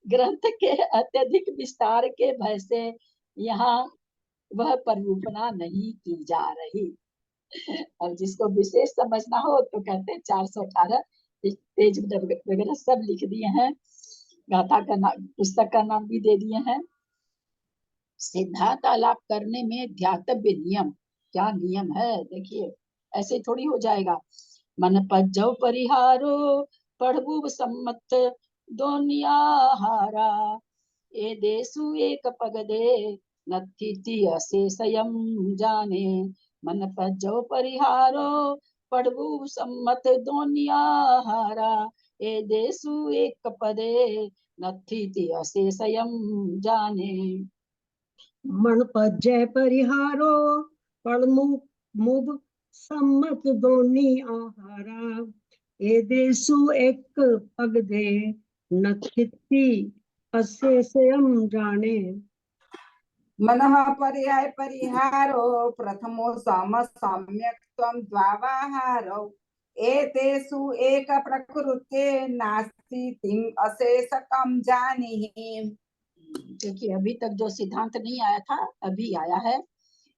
Speaker 1: ग्रंथ के अत्यधिक विस्तार के भय से यहाँ वह प्ररूपणा नहीं की जा रही। और जिसको विशेष समझना हो तो कहते हैं 418 पेज वगैरह सब लिख दिए हैं, गाथा का नाम पुस्तक का नाम भी दे दिए हैं। सिद्धांत आलाप करने में ध्यातव्य नियम, क्या नियम है देखिए, ऐसे थोड़ी हो जाएगा। मन पज्जव परिहारो पढ़बू सम्मत दोनिया हारा ए देसु एक पगदे नत्थिति अशेषयम जाने। मन पज्जव परिहारो पढ़बू सम्मत दोनिया हारा ए देसु एक पदे नत्थिति अशेषयम जाने।
Speaker 9: मन पज्जय परिहारो पढ़मुब सम्मत दोनी आहारा ए देसु एक पगदे नत्थिति अशेषयम जाने।
Speaker 5: मनः पर्याय परिहारो प्रथमो सम सम्यक्त्वं द्वावाहारो एतेषु एक प्रकृते नास्ति तिं अशेषकं जानीहि।
Speaker 1: देखिए अभी तक जो सिद्धांत नहीं आया था अभी आया है।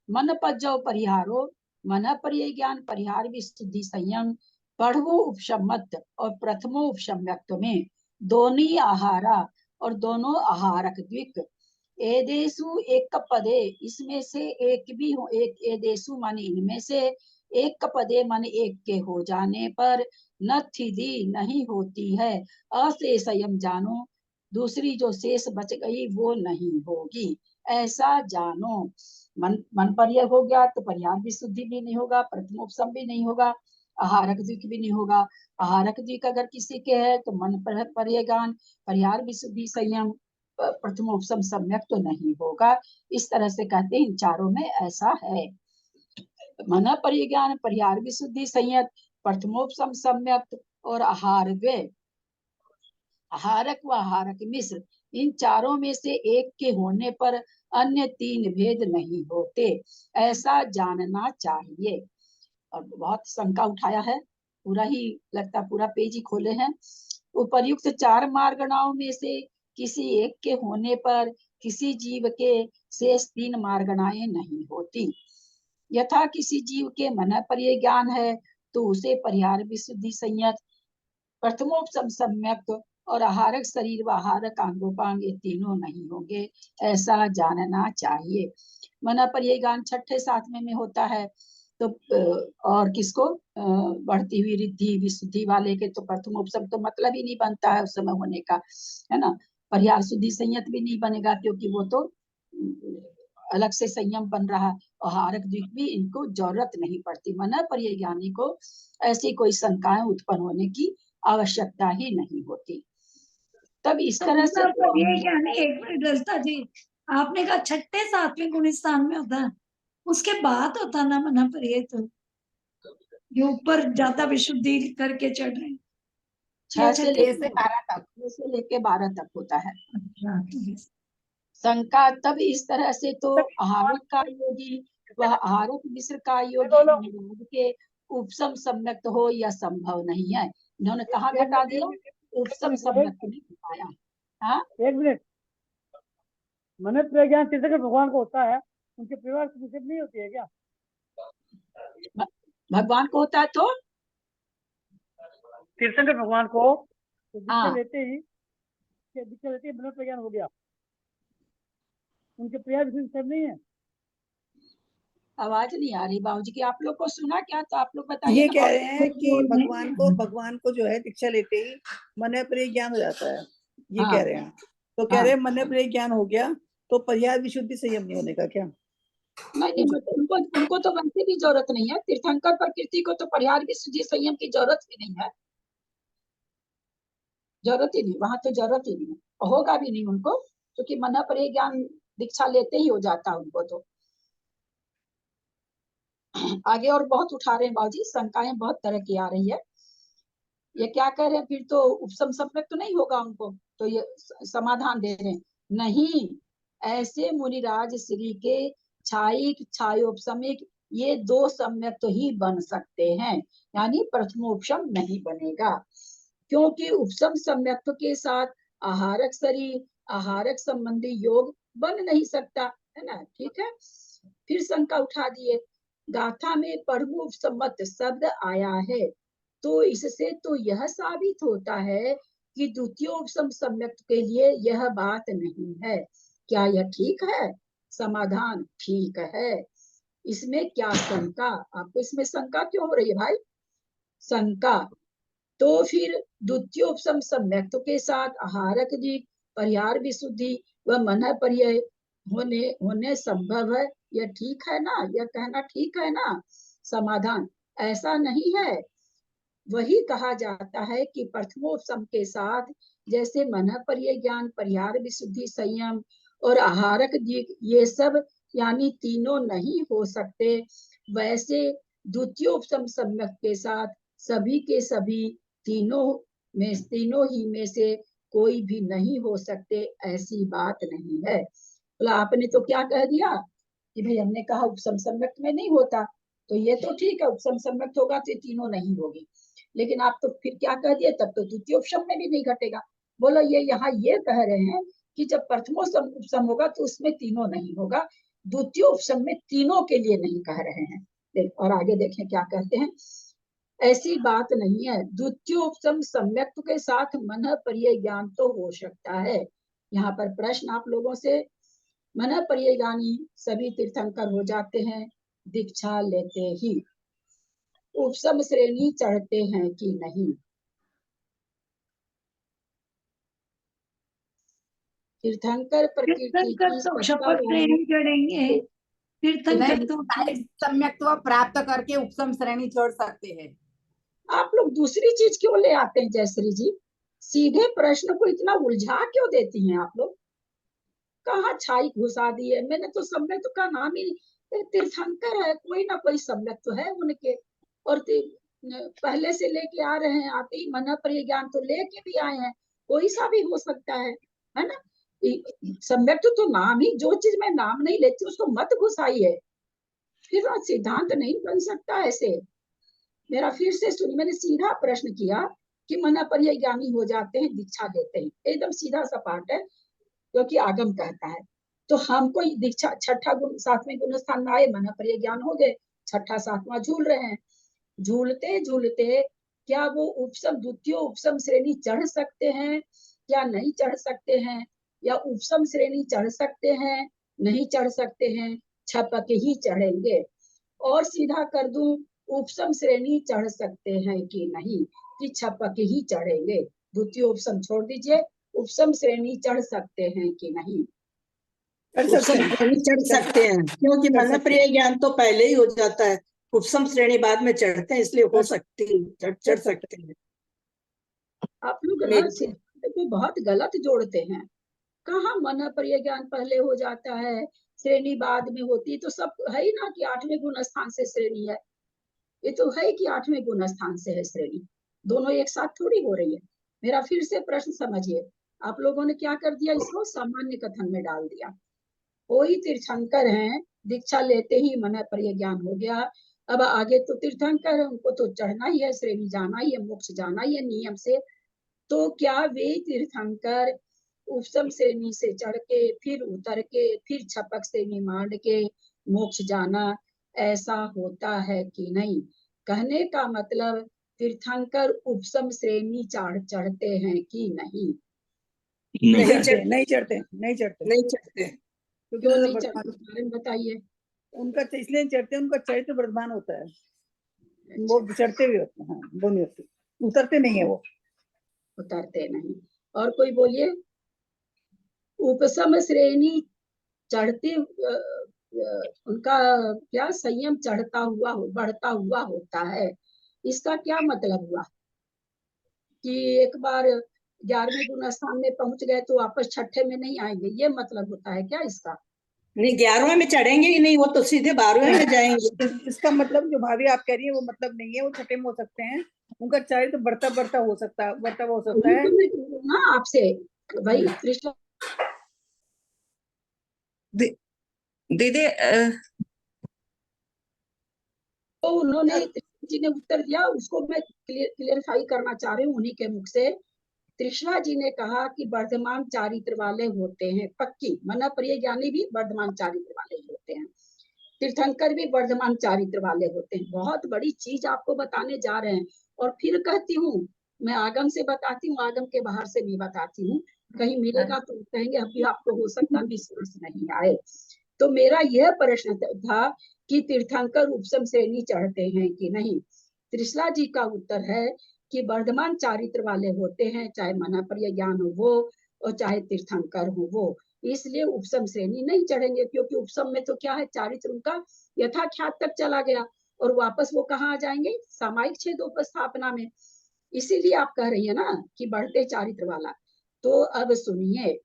Speaker 1: मन पज्जव परिहारो, मन पर्याय ज्ञान परिहार विशुद्धि संयम पढ़वो उपशमत और प्रथमो उपशम्यक्त्व में दोनों आहारा और दोनों आहारक द्विक एदेशु एक पदे, इसमें से एक भी हो, एक एदेशु माने इनमें से एक पदे माने एक के हो जाने पर नत्थिति नहीं होती है, अशेषयम जानो, दूसरी जो शेष बच गई वो नहीं होगी, ऐसा जानो। मन पर्याय हो गया तो परिहार विशुद्धि भी नहीं होगा, प्रथमोपसम भी नहीं होगा, आहारक द्विक भी नहीं होगा। आहारक द्विक अगर किसी के है तो मन पर्याय ज्ञान परिहार विशुद्धि संयम प्रथमोपसम सम्यक तो नहीं होगा। इस तरह से कहते हैं इन चारों में ऐसा है। मन पर्याय ज्ञान परिहार विशुद्धि संयत प्रथमोपसम सम्यक और आहारक व आहारक मिश्र, इन चारों में से एक के होने पर अन्य 3 भेद नहीं होते, ऐसा जानना चाहिए। और बहुत शंका उठाया है, पूरा ही लगता पूरा पेज ही खोले हैं। उपर्युक्त 4 मार्गणाओं में से किसी एक के होने पर किसी जीव के शेष 3 मार्गणाएं नहीं होती। यथा किसी जीव के मन पर्याय ज्ञान है तो उसे परिहार विशुद्धि संयत प्रथमोपसम सम्यक और आहारक शरीर व आहारक अंगोपांग ये तीनों नहीं होंगे, ऐसा जानना चाहिए। मन पर्याय ज्ञान 6ठे 7वें में होता है तो और किसको बढ़ती हुई रिद्धि विशुद्धि वाले के तो प्रथम उपसम तो मतलब ही नहीं बनता है उस समय होने का, है ना। पर्याय शुद्धि संयत भी नहीं बनेगा क्योंकि वो तो अलग से संयम बन रहा। और हारक द्वीप भी इनको जरूरत नहीं पड़ती। मन पर्याय ज्ञानी को ऐसी कोई शंकाएं उत्पन्न होने की आवश्यकता ही नहीं होती। तब इस तरह से
Speaker 6: ये क्या नहीं, एक मिनट रजता जी, आपने कहा छठे सातवें गुण स्थान में होता है, उसके बाद होता ना मना पर ये तो ये ऊपर ज्यादा विशुद्धि करके चढ़ रहे हैं।
Speaker 1: 6 से
Speaker 6: छठे
Speaker 1: लेके 12 तक, 6 से लेके 12 तक होता है।
Speaker 6: अच्छा, तो ये-
Speaker 1: शंका तब इस तरह से तो आहारक का योगी वह आहारक मिश्र का योगी निरोध के उपसम सम्यक हो यह संभव नहीं है। इन्होंने कहा घटा दिया, उपसम सम्यक नहीं पाया। हाँ,
Speaker 7: एक मिनट, मन प्रज्ञान तीर्थंकर भगवान को होता है, उनके परिवार की निषेध नहीं होती है क्या?
Speaker 1: भगवान को होता है तो
Speaker 7: तीर्थंकर भगवान को तो दीक्षा
Speaker 1: हाँ।
Speaker 7: लेते ही मन प्रज्ञान हो गया, उनके परिवार की निषेध नहीं है।
Speaker 1: आवाज नहीं आ रही बाबूजी की। आप लोग को सुना क्या? तो आप लोग बताइए
Speaker 2: ये
Speaker 1: ना।
Speaker 2: कह रहे हैं कि
Speaker 6: नहीं।
Speaker 2: भगवान को जो है दीक्षा लेते ही मन प्रिय ज्ञान हो जाता है, ये
Speaker 1: हाँ।
Speaker 2: कह रहे हैं। तो कह रहे हैं मन प्रिय ज्ञान हो गया तो पर्याय विशुद्धि संयम नहीं होने का क्या?
Speaker 1: नहीं, उनको उनको तो वैसे भी जरूरत नहीं है। तीर्थंकर प्रकृति को तो परिहार विशुद्धि संयम की जरूरत ही नहीं है, जरूरत ही नहीं, वहां तो जरूरत ही नहीं है और होगा भी नहीं उनको, क्योंकि मन पर ज्ञान दीक्षा लेते ही हो जाता है उनको। तो आगे और बहुत उठा रहे हैं बाबूजी, शंकाएं बहुत तरह की आ रही है। ये क्या कह रहे हैं, फिर तो उपसम सम्यक तो नहीं होगा उनको। तो ये समाधान दे रहे हैं, नहीं, ऐसे मुनिराज श्री के छायिक छायोपसमिक ये 2 सम्यक तो ही बन सकते हैं, यानी प्रथमोपशम नहीं बनेगा, क्योंकि उपसम सम्यक के साथ आहारक शरीर आहारक संबंधी योग बन नहीं सकता, है ना। ठीक है, फिर शंका उठा दिए, गाथा में परमुपसम्मत शब्द आया है, तो इससे तो यह साबित होता है कि द्वितीय उपसम सम्यक के लिए यह बात नहीं है। क्या यह ठीक है? समाधान, ठीक है। इसमें क्या शंका? आपको इसमें शंका क्यों हो रही है भाई? शंका तो फिर द्वितीय उपसम सम्यक के साथ आहारक जी परिहार विशुद्धि व मन पर्याय होने संभव है, यह ठीक है ना? यह कहना ठीक है ना? समाधान, ऐसा नहीं है। वही कहा जाता है कि प्रथमोपसम के साथ जैसे मन पर्याय ज्ञान परिहार विशुद्धि संयम और आहारक ये सब यानी तीनों नहीं हो सकते, वैसे द्वितीय उपसम सम्यक के साथ सभी के सभी तीनों ही में से कोई भी नहीं हो सकते, ऐसी बात नहीं है। बोला आपने तो क्या कह दिया कि भाई हमने कहा उपसम सम्यक में नहीं होता, तो ये तो ठीक है, उपसम सम्यक होगा तो ये तीनों नहीं होगी, लेकिन आप तो फिर क्या कह दिए, तब तो द्वितीय उपसम में भी नहीं घटेगा। बोलो ये यहाँ ये कह रहे हैं कि जब प्रथमोपसम उपसम होगा तो उसमें तीनों नहीं होगा, द्वितीय उपसम में तीनों के लिए नहीं कह रहे हैं। देख और आगे देखें क्या कहते हैं, ऐसी बात नहीं है, द्वितीय उपसम सम्यक के साथ मन पर्याय ज्ञान तो हो सकता है। यहाँ पर प्रश्न आप लोगों से, मन पर्याय ज्ञानी सभी तीर्थंकर हो जाते हैं दीक्षा लेते ही, उपसम श्रेणी चढ़ते हैं कि नहीं? तीर्थंकर प्रकृति
Speaker 6: तीर्थंकर
Speaker 1: की
Speaker 6: तो
Speaker 1: सत्ता
Speaker 6: शपथ में
Speaker 1: वाली
Speaker 6: ही चढ़ेंगे। तीर्थंकर तो
Speaker 5: सम्यक्त्व प्राप्त करके उपसम श्रेणी छोड़ सकते हैं।
Speaker 1: आप लोग दूसरी चीज क्यों ले आते हैं जयश्री जी? सीधे प्रश्न को इतना उलझा क्यों देती हैं आप लोग? कहाँ छाई घुसा दी है? मैंने तो सम्यक का नाम ही तीर्थंकर है, कोई ना कोई सम्यक तो है उनके, और पहले से लेके आ रहे हैं, आते ही मन पर्याय ज्ञान तो लेके भी आए हैं, कोई सा भी हो सकता है ना। सम्यक तो नाम ही, जो चीज मैं नाम नहीं लेती उसको मत घुसाइए, फिर सिद्धांत नहीं बन सकता ऐसे। मेरा फिर से सुनिए, मैंने सीधा प्रश्न किया कि मन पर्याय ज्ञानी हो जाते हैं दीक्षा लेते हैं, एकदम सीधा सा पाठ है, क्योंकि आगम कहता है। तो हमको दीक्षा छठा गुण 7वें गुण स्थान में आए, मन पर्याय ज्ञान हो गए, छठा 7वां झूल रहे हैं, झूलते झूलते क्या वो उपसम द्वितीय उपसम श्रेणी चढ़ सकते हैं या नहीं चढ़ सकते हैं, या उपसम श्रेणी चढ़ सकते हैं नहीं चढ़ सकते हैं, छपक ही चढ़ेंगे। और सीधा कर दूं, उपसम श्रेणी चढ़ सकते हैं कि नहीं, कि छपक ही चढ़ेंगे? द्वितीय उपसम छोड़ दीजिए, उपसम श्रेणी चढ़ सकते हैं कि नहीं?
Speaker 2: कर सकते
Speaker 9: उपसम
Speaker 2: हैं,
Speaker 9: श्रेणी चढ़ सकते हैं, क्योंकि
Speaker 2: कर
Speaker 9: मन
Speaker 2: सकते
Speaker 9: प्रिय ज्ञान तो पहले ही हो जाता है, उपसम श्रेणी बाद में चढ़ते हैं, इसलिए हो सकती है, चढ़ सकते हैं।
Speaker 1: आप लोग ना
Speaker 9: नहीं,
Speaker 1: सिद्धांत को बहुत गलत जोड़ते हैं। कहाँ मन प्रिय ज्ञान पहले हो जाता है, श्रेणी बाद में होती है? तो सब है ही ना कि 8वें गुण स्थान से श्रेणी है, ये तो है कि 8वें गुण स्थान से है श्रेणी, दोनों एक साथ थोड़ी हो रही है। मेरा फिर से प्रश्न समझिए, आप लोगों ने क्या कर दिया, इसको सामान्य कथन में डाल दिया। कोई तीर्थंकर हैं, दीक्षा लेते ही मन प्रिय ज्ञान हो गया, अब आगे तो तीर्थंकर है, उनको तो चढ़ना ही है, श्रेणी जाना ही है, मोक्ष जाना ही है नियम से। तो क्या वे तीर्थंकर उपसम श्रेणी से चढ़ के फिर उतर के फिर छपक श्रेणी मांड के मोक्ष जाना, ऐसा होता है कि नहीं? कहने का मतलब तीर्थंकर उपसम श्रेणी चढ़ते हैं कि नहीं?
Speaker 2: नहीं चढ़ते, नहीं चढ़ते, नहीं चढ़ते,
Speaker 9: नहीं चढ़ते।
Speaker 2: क्योंकि
Speaker 1: क्यों
Speaker 2: वो
Speaker 1: नहीं
Speaker 2: वर्तमान-
Speaker 1: चढ़ते, इस बारे में बताइए।
Speaker 2: उनका इसलिए नहीं चढ़ते, उनका चरित्र वर्धमान होता है, वो चढ़ते भी होते हैं, हाँ, वो नहीं होते, उतरते नहीं है वो।
Speaker 1: उतरते नहीं। और कोई बोलिए। उपसम श्रेणी चढ़ते उनका क्या संयम चढ़ता हुआ बढ़ता हुआ होता है, इसका क्या मतलब हुआ? कि एक बार 11वें गुण स्थान में पहुंच गए तो वापस छठे में नहीं आएंगे, ये मतलब होता है क्या इसका?
Speaker 9: नहीं, 11वें में चढ़ेंगे ही नहीं, वो तो सीधे 12वें में जाएंगे।
Speaker 2: इसका मतलब जो भाभी आप कह रही है वो मतलब नहीं है, वो छठे में हो सकते हैं, उनका चरित्र बढ़ता बढ़ता हो सकता है, बढ़ता हो सकता है।
Speaker 1: तो मैं कह रही हूं ना आपसे, भाई कृष्ण
Speaker 4: दीदी
Speaker 1: तो उन्होंने जी ने उत्तर दिया, उसको मैं क्लियरिफाई करना चाह रही हूँ उन्हीं के मुख से। तृष्णा जी ने कहा कि वर्धमान चारित्र वाले होते हैं, पक्की मन प्रिय ज्ञानी भी वर्धमान चारित्र वाले ही होते हैं, तीर्थंकर भी वर्धमान चारित्र वाले होते हैं। बहुत बड़ी चीज आपको बताने जा रहे हैं। और फिर कहती हूँ, मैं आगम से बताती हूँ, आगम के बाहर से भी बताती हूँ, कहीं मिलेगा तो कहेंगे अभी आपको हो सकता विश्वास नहीं आए। तो मेरा यह प्रश्न था कि तीर्थंकर उपसम श्रेणी चढ़ते हैं कि नहीं? त्रिशला जी का उत्तर है कि वर्धमान चारित्र वाले होते हैं, चाहे मना प्रिय ज्ञान हो वो और चाहे तीर्थंकर हो वो, इसलिए उपसम श्रेणी नहीं चढ़ेंगे, क्योंकि उपसम में तो क्या है, चारित्र उनका यथाख्यात तक चला गया और वापस वो कहाँ आ जाएंगे, सामायिक छेदोपस्थापना में। इसीलिए आप कह रही है ना कि बढ़ते चारित्र वाला। तो अब सुनिए,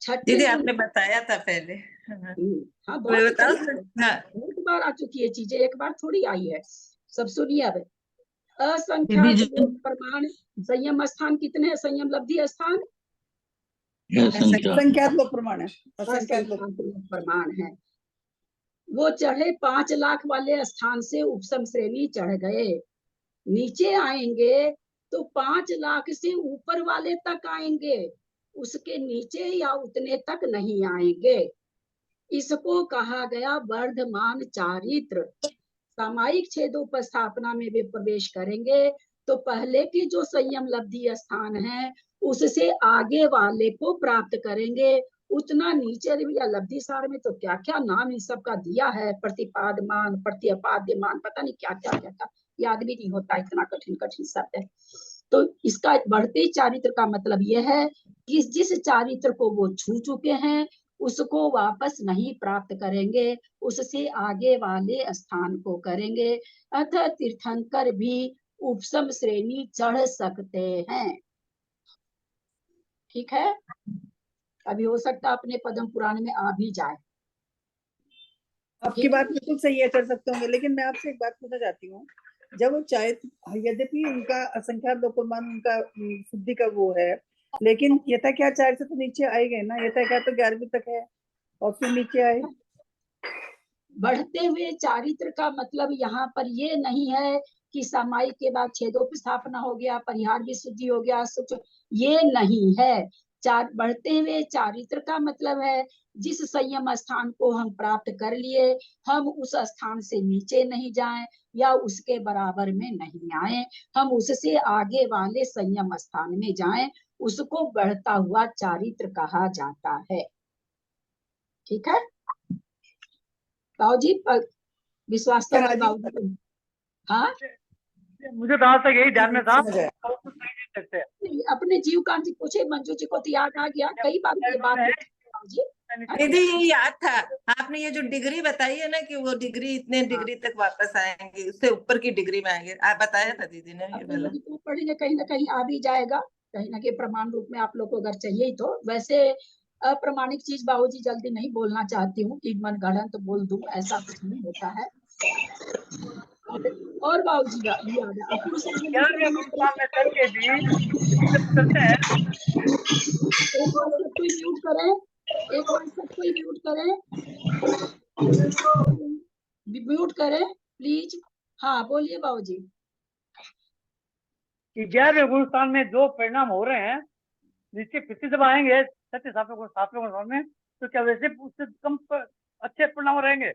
Speaker 1: छठे
Speaker 4: दीदी आपने बताया था पहले। हाँ,
Speaker 1: हाँ
Speaker 4: मैं
Speaker 1: बहुत
Speaker 4: बताऊं? हाँ
Speaker 1: बहुत बार आ चुकी है चीजें, एक बार थोड़ी आई है। सब सुनिए अब, असंख्यात लोक प्रमाण संयम स्थान कितने हैं? संयम लब्धि स्थान
Speaker 2: असंख्यात लोग प्रमाण है, असंख्यात लोग
Speaker 1: असंख्यात लोक प्रमाण है। वो चढ़े 5 लाख वाले स्थान से उपसम श्रेणी चढ़ गए, नीचे आएंगे तो 5 लाख से ऊपर वाले तक आएंगे, उसके नीचे या उतने तक नहीं आएंगे। इसको कहा गया वर्धमान चारित्र। सामायिक छेदोपस्थापना में वे प्रवेश करेंगे तो पहले की जो संयम लब्धि स्थान है उससे आगे वाले को प्राप्त करेंगे। उतना नीचे या लब्धि सार में तो क्या क्या नाम इन सब का दिया है, प्रतिपादमान, प्रत्यपाद्यमान, पता नहीं क्या क्या क्या, याद भी नहीं होता, इतना कठिन कठिन शब्द है। तो इसका बढ़ते चारित्र का मतलब यह है कि जिस चारित्र को वो छू चुके हैं उसको वापस नहीं प्राप्त करेंगे, उससे आगे वाले स्थान को करेंगे। अतः तीर्थंकर भी उपसम श्रेणी चढ़ सकते हैं। ठीक है, अभी हो सकता अपने पद्म पुराण में आ भी जाए।
Speaker 2: आपकी बात बिल्कुल सही है, चढ़ सकते होंगे, लेकिन मैं आपसे एक बात पूछना चाहती हूँ, जब वो चाहे, यद्यपि उनका असंख्यात लोक प्रमाण उनका शुद्धि का वो है, लेकिन यथा क्या 4 से तो नीचे आए गए ना, यथा क्या तो 11वीं तक है और फिर नीचे आए।
Speaker 1: बढ़ते हुए चारित्र का मतलब यहाँ पर ये नहीं है कि सामायिक के बाद छेदोपस्थापना हो गया, परिहार विशुद्धि हो गया, ये नहीं है। बढ़ते हुए चारित्र का मतलब है जिस संयम स्थान को हम प्राप्त कर लिए, हम उस स्थान से नीचे नहीं जाएं या उसके बराबर में नहीं आए, हम उससे आगे वाले संयम स्थान में जाएं, उसको बढ़ता हुआ चारित्र कहा जाता है। ठीक है जी, विश्वास तो
Speaker 2: क्या
Speaker 1: है
Speaker 2: जी?
Speaker 1: बाबूजी। हाँ,
Speaker 7: मुझे तो आज तक यही ध्यान में था,
Speaker 2: समझ आया।
Speaker 7: और कुछ नहीं दे सकते।
Speaker 1: नहीं, अपने जीव कांत जी पूछे, मंजू जी को तो याद आ गया, कई बार ये बात पूछी बाबूजी।
Speaker 4: दीदी ये याद था, आपने ये जो डिग्री बताई है ना कि वो डिग्री इतने डिग्री तक वापस आएंगे, उससे ऊपर की डिग्री में आएंगे, आप बताया था दीदी ने ये
Speaker 1: अपने
Speaker 4: वाला।
Speaker 1: लोग जितना पढ़ेंगे कहीं ना कहीं आ भी जाएगा, कहीं ना कहीं प्रमाण रूप में आप लोग को अगर चाहिए तो। वैसे अप्रमाणिक चीज बाबूजी जल्दी नहीं बोलना चाहती हूँ कि मन गढ़ा तो बोल दूं, ऐसा कुछ नहीं होता है। और बाबूजी याद है अपूर्व सागर जी से मैंने
Speaker 7: में चल के भी करते हैं।
Speaker 1: एक बार सब कोई म्यूट करें, एक बार सब कोई म्यूट करें, म्यूट करें प्लीज। हाँ बोलिए बाबूजी।
Speaker 7: कि 11वें गुण स्थान में जो परिणाम हो रहे हैं, नीचे फिर से जब आएंगे छठे सातवें गुण में, तो क्या वैसे उससे कम अच्छे परिणाम रहेंगे?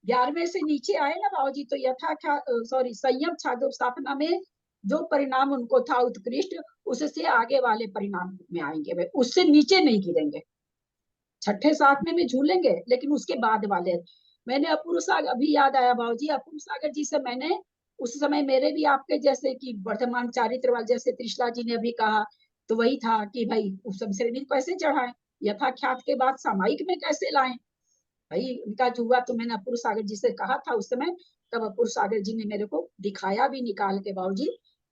Speaker 1: 11वें से नीचे आए ना बाबूजी, तो सॉरी संयम छादो स्थापना में जो परिणाम उनको था उत्कृष्ट, उससे आगे वाले परिणाम में आएंगे, वे उससे नीचे नहीं गिरेंगे। छठे सातवें में झूलेंगे, लेकिन उसके बाद वाले। मैंने अपूर्व सागर, अभी याद आया बाबूजी, अपूर्व सागर जी से मैंने उस समय मेरे भी आपके जैसे कि वर्तमान चारित्र वाले, जैसे त्रिशला जी ने अभी कहा, तो वही था कि भाई उपसम श्रेणी कैसे चढ़ाएं, यथाख्यात के बाद सामायिक में कैसे लाएं। भाई उनका जो हुआ तो मैंने अपूर्व सागर जी से कहा था उस समय, तब अपूर्व सागर जी ने मेरे को दिखाया भी निकाल के बाबूजी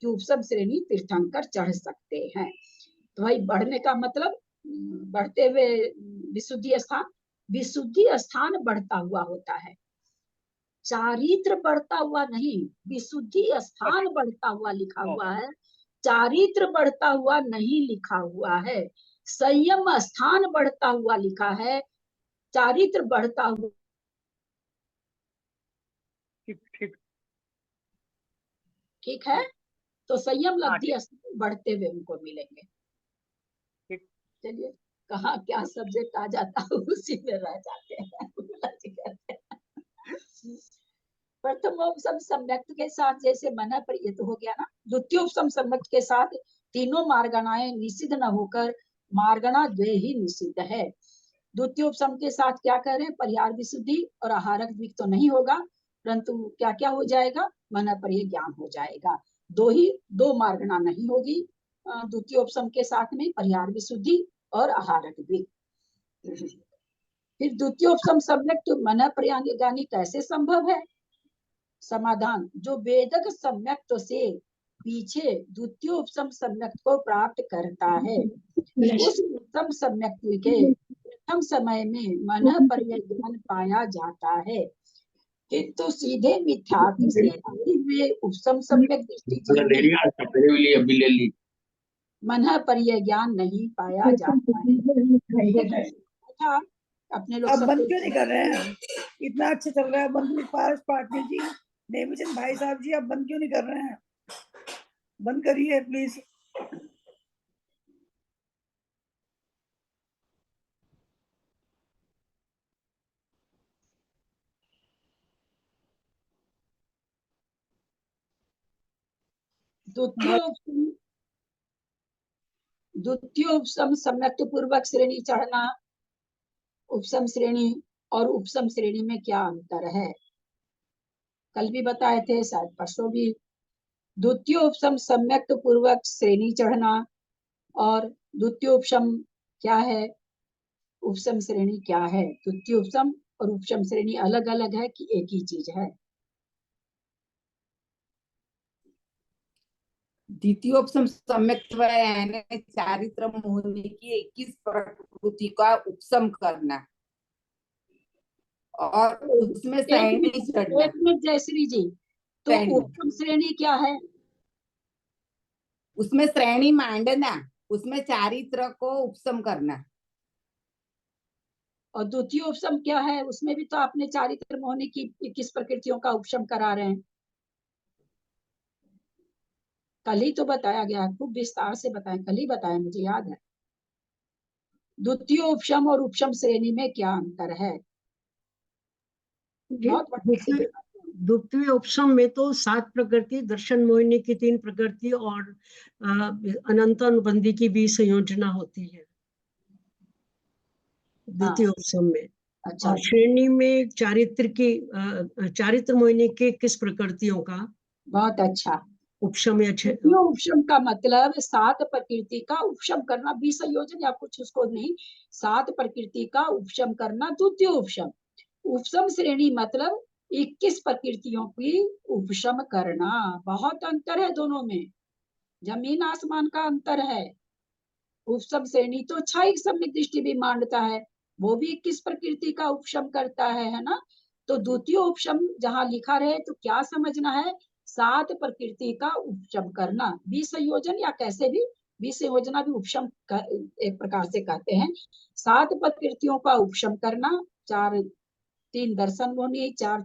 Speaker 1: कि उपसम श्रेणी तीर्थंकर चढ़ सकते हैं। तो भाई बढ़ने का मतलब बढ़ते हुए विशुद्धि स्थान बढ़ता हुआ होता है, चारित्र बढ़ता हुआ नहीं, विशुद्धि स्थान बढ़ता हुआ लिखा हुआ है, चारित्र बढ़ता हुआ नहीं लिखा हुआ है। संयम स्थान बढ़ता हुआ लिखा है, चारित्र बढ़ता हुआ। ठीक है, तो संयम लब्धि बढ़ते हुए उनको मिलेंगे। चलिए, कहाँ क्या सब्जेक्ट आ जाता है उसी में रह जाते हैं। प्रथम उपसम सम्यक्त के साथ जैसे मना पर ये तो हो गया ना, द्वितीय उपसम सम्यक्त के साथ तीनों मार्गणाएं निषिद्ध न होकर मार्गणा द्वे ही निषिद्ध है। द्वितीय उपसम के साथ क्या कह रहे हैं, परिहार विशुद्धि और आहारक द्विक तो नहीं होगा, परंतु क्या क्या हो जाएगा, मना पर ज्ञान हो जाएगा। दो मार्गणा नहीं होगी द्वितीय उपसम के साथ में, परिहार विशुद्धि और आहारक द्विक। फिर द्वितीय उपसम सम्यक्त मन पर्यागानी कैसे संभव है? समाधान, जो वेदक सम्यक्त से पीछे द्वितीय उपसम सम्यक्त को प्राप्त करता है, उस उत्तम सम्यक्त के प्रथम समय में मन पर्यज्ञान पाया जाता है, किंतु सीधे मिथ्यात्व से आए हुए उपसम सम्यक दृष्टि मन पर्यज्ञान नहीं पाया जाता है। अपने लोग
Speaker 2: अब
Speaker 1: सब
Speaker 2: बंद क्यों नहीं कर रहे हैं? इतना अच्छा चल रहा है, बंद पाटनी जी, नेमीचंद भाई साहब जी, आप बंद क्यों नहीं कर रहे हैं? बंद करिए प्लीज।
Speaker 1: द्वितीय उपसम सम्यक्त पूर्वक श्रेणी चढ़ना, उपसम श्रेणी और उपसम श्रेणी में क्या अंतर है? कल भी बताए थे, शायद परसों भी। द्वितीय उपसम सम्यक्त पूर्वक श्रेणी चढ़ना और द्वितीय उपसम क्या है, उपसम श्रेणी क्या है? द्वितीय उपसम और उपसम श्रेणी अलग अलग है कि एक ही चीज है?
Speaker 5: द्वितीयोपसम सम्यक्त यानी चारित्र मोहनी की 21 प्रकृति का उपसम करना और उसमें श्रेणी चढ़ना।
Speaker 1: एक मिनट जयश्री जी, तो उपसम श्रेणी क्या है?
Speaker 5: उसमें श्रेणी मांडना, उसमें चारित्र को उपसम करना।
Speaker 1: और द्वितीय उपसम क्या है? उसमें भी तो आपने चारित्र मोहनी की 21 प्रकृतियों का उपसम करा रहे हैं, कल ही तो बताया गया, खूब विस्तार से बताया, कल ही बताया, मुझे याद है। द्वितीय उपसम और उपसम श्रेणी में क्या अंतर है?
Speaker 9: द्वितीय उपसम में तो 7 प्रकृति, दर्शन मोहिनी की 3 प्रकृति और अनंत अनुबंधी की भी संयोजना होती है द्वितीय उपसम में।
Speaker 1: अच्छा,
Speaker 9: और श्रेणी में चारित्र मोहिनी के किस प्रकृतियों का
Speaker 1: बहुत अच्छा।
Speaker 9: उपशम या
Speaker 1: द्वितीय उपशम का मतलब 7 प्रकृति का उपशम करना, विसंयोजन या कुछ उसको नहीं, 7 प्रकृति का उपशम करना द्वितीय उपशम। उपशम श्रेणी मतलब 21 प्रकृतियों की उपशम करना। बहुत अंतर है दोनों में, जमीन आसमान का अंतर है। उपशम श्रेणी तो क्षयिक सम्यक दृष्टि भी मानता है, वो भी 21 प्रकृति का उपशम करता है ना। तो द्वितीय उपशम जहाँ लिखा रहे तो क्या समझना है, 7 प्रकृति का उपशम करना, विसंयोजन या कैसे भी, विसंयोजना भी उपशम एक प्रकार से कहते हैं। 7 प्रकृतियों का उपशम करना, 3 दर्शन मोहिनी, 4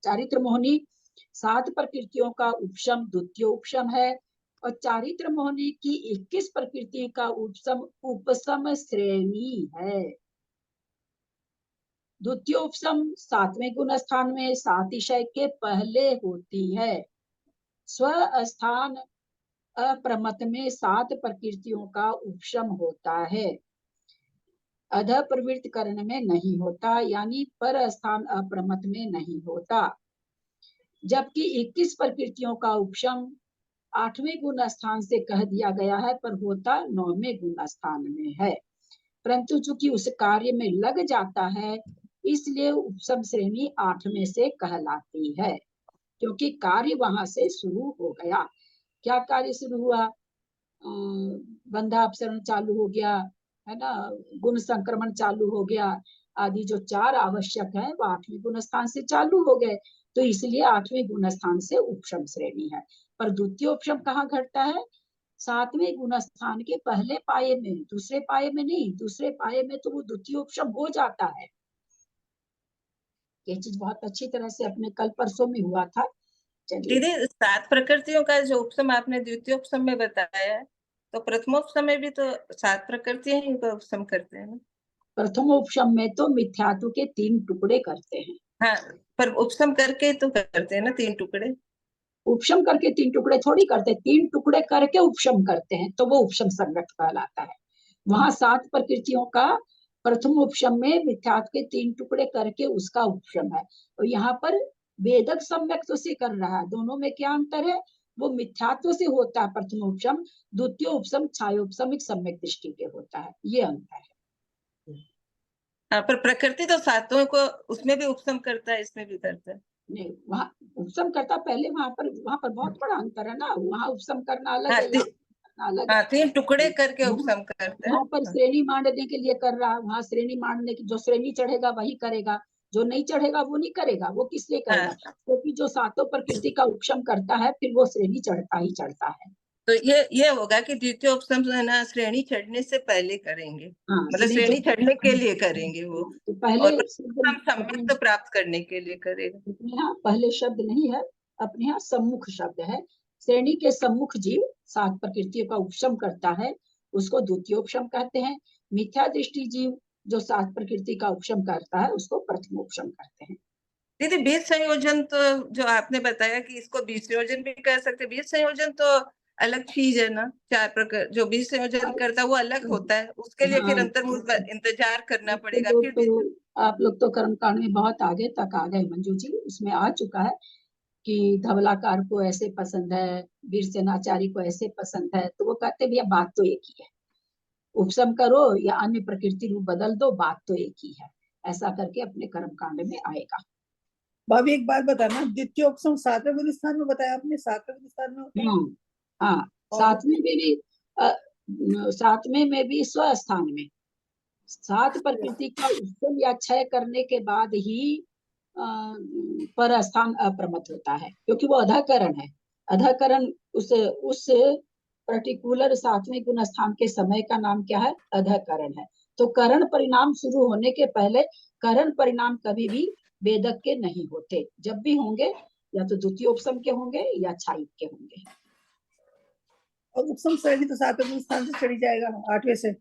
Speaker 1: चारित्र मोहिनी, 7 प्रकृतियों का उपशम द्वितीय उपशम है। और चारित्र मोहिनी की 21 प्रकृति का उपशम श्रेणी है। द्वितीय उपशम 7वें गुण स्थान में सातिशय के पहले होती है। स्व स्थान अप्रमत में 7 प्रकृतियों का उपशम होता है, अध प्रवृत्त करण में नहीं होता, यानी पर स्थान अप्रमत में नहीं होता। जबकि 21 प्रकृतियों का उपशम 8वें गुण स्थान से कह दिया गया है, पर होता 9वें गुण स्थान में है। परंतु चूंकि उस कार्य में लग जाता है, इसलिए उपशम श्रेणी 8वें से कहलाती है, क्योंकि कार्य वहां से शुरू हो गया। क्या कार्य शुरू हुआ, बंधा अपसरण चालू हो गया है ना, गुण संक्रमण चालू हो गया, आदि जो 4 आवश्यक है वो 8वें गुण स्थान से चालू हो गए, तो इसलिए 8वें गुण स्थान से उपशम श्रेणी है। पर द्वितीय उपशम कहाँ घटता है, 7वें गुण स्थान के पहले पाये में, दूसरे पाये में नहीं। दूसरे पाये में तो वो द्वितीय उपशम हो जाता है। ये चीज बहुत अच्छी तरह से अपने कल परसों में हुआ था। चलिए,
Speaker 4: दीदी 7 प्रकृतियों का जो उपशम आपने द्वितीय उपशम में बताया है, तो प्रथमोपशम में भी तो 7 प्रकृतियां ही का उपशम करते हैं ना।
Speaker 1: प्रथम उपशम में तो मिथ्यात्व के 3 टुकड़े करते हैं।
Speaker 4: हाँ, पर उपशम करके तो करते हैं ना 3 टुकड़े।
Speaker 1: उपशम करके 3 टुकड़े थोड़ी करते, 3 टुकड़े करके उपशम करते हैं, तो वो उपशम संगत कहलाता है। वहां 7 प्रकृतियों का प्रथम उपशम में मिथ्यात्व के 3 टुकड़े करके उसका उपशम है, और यहाँ पर वेदक सम्यक से कर रहा है। दोनों में क्या अंतर है, वो मिथ्यात्व से होता है प्रथम उपशम, द्वितीय उपशम छायोपशमिक सम्यक दृष्टि के होता है, ये अंतर है।
Speaker 4: हाँ, पर प्रकृति तो 7 को उसमें भी उपशम करता है, इसमें भी करता है।
Speaker 1: नहीं, वहाँ उपशम करता पहले, वहां पर बहुत बड़ा अंतर है ना, वहाँ उपशम करना अलग
Speaker 4: हाँ,
Speaker 1: है, यहाँ करना अलग है।
Speaker 4: 3 टुकड़े करके उपशम करते हैं।
Speaker 1: यहाँ पर श्रेणी मांडने के लिए कर रहा है, वहाँ श्रेणी मांडने की, जो श्रेणी चढ़ेगा वही करेगा, जो नहीं चढ़ेगा वो नहीं करेगा। वो किस लिए करेगा,
Speaker 4: हाँ,
Speaker 1: क्योंकि जो 7 प्रकृति का उपशम करता है फिर वो श्रेणी चढ़ता ही चढ़ता है।
Speaker 4: तो ये होगा कि द्वितीय उपशम जो है ना, श्रेणी चढ़ने से पहले करेंगे,
Speaker 1: हाँ,
Speaker 4: मतलब श्रेणी चढ़ने के लिए करेंगे वो,
Speaker 1: तो पहले
Speaker 4: और
Speaker 1: शब्द
Speaker 4: हम सम्मिलित तो प्राप्त करने के लिए करेगा।
Speaker 1: अपने यहाँ पहले शब्द नहीं है, अपने यहाँ सम्मुख शब्द है। श्रेणी के सम्मुख जीव 7 प्रकृतियों का उपशम करता है, उसको द्वितीय उपशम कहते हैं। मिथ्या दृष्टि जीव जो 7 प्रकृति का उपशम करता है, उसको प्रथम उपशम कहते हैं।
Speaker 4: दीदी बीज संयोजन तो जो आपने बताया कि इसको बीज संयोजन भी कह सकते हैं, बीज संयोजन तो अलग चीज है ना। 4 प्रकार जो बीज संयोजन करता है वो अलग होता है, उसके लिए फिर
Speaker 1: हाँ,
Speaker 4: अंतर्मुख इंतजार करना पड़ेगा।
Speaker 1: तो,
Speaker 4: फिर
Speaker 1: तो आप लोग तो कर्मकांड में बहुत आगे तक आ गए मंजू जी, उसमें आ चुका है कि धवलाकार को ऐसे पसंद है, वीर सेनाचारी को ऐसे पसंद है, तो वो कहते भैया बात तो एक ही है, उपशम करो या अन्य प्रकृति रूप बदल दो, बात तो एक ही है। ऐसा करके अपने कर्मकांड में आएगा।
Speaker 2: भाभी एक बात बताना, द्वितीय उपशम 7वें गुण स्थान में बताया आपने, 7वें गुण स्थान में होता है?
Speaker 1: हाँ,
Speaker 2: और
Speaker 1: 7वें में भी 7वें में भी स्व स्थान में 7 प्रकृति का उपशम या क्षय करने के बाद ही पर स्थान अप्रमत होता है, क्योंकि वो अधाकरण है। अधाकरण उस पर्टिकुलर 7वें गुण स्थान के समय का नाम क्या है, अधाकरण है। तो करण परिणाम शुरू होने के पहले करण परिणाम कभी भी वेदक के नहीं होते, जब भी होंगे या तो द्वितीय उपशम के होंगे या छायिक के होंगे।
Speaker 2: और उपशम श्रेणी तो 7वें गुण स्थान से चढ़ी जाएगा, 8वें से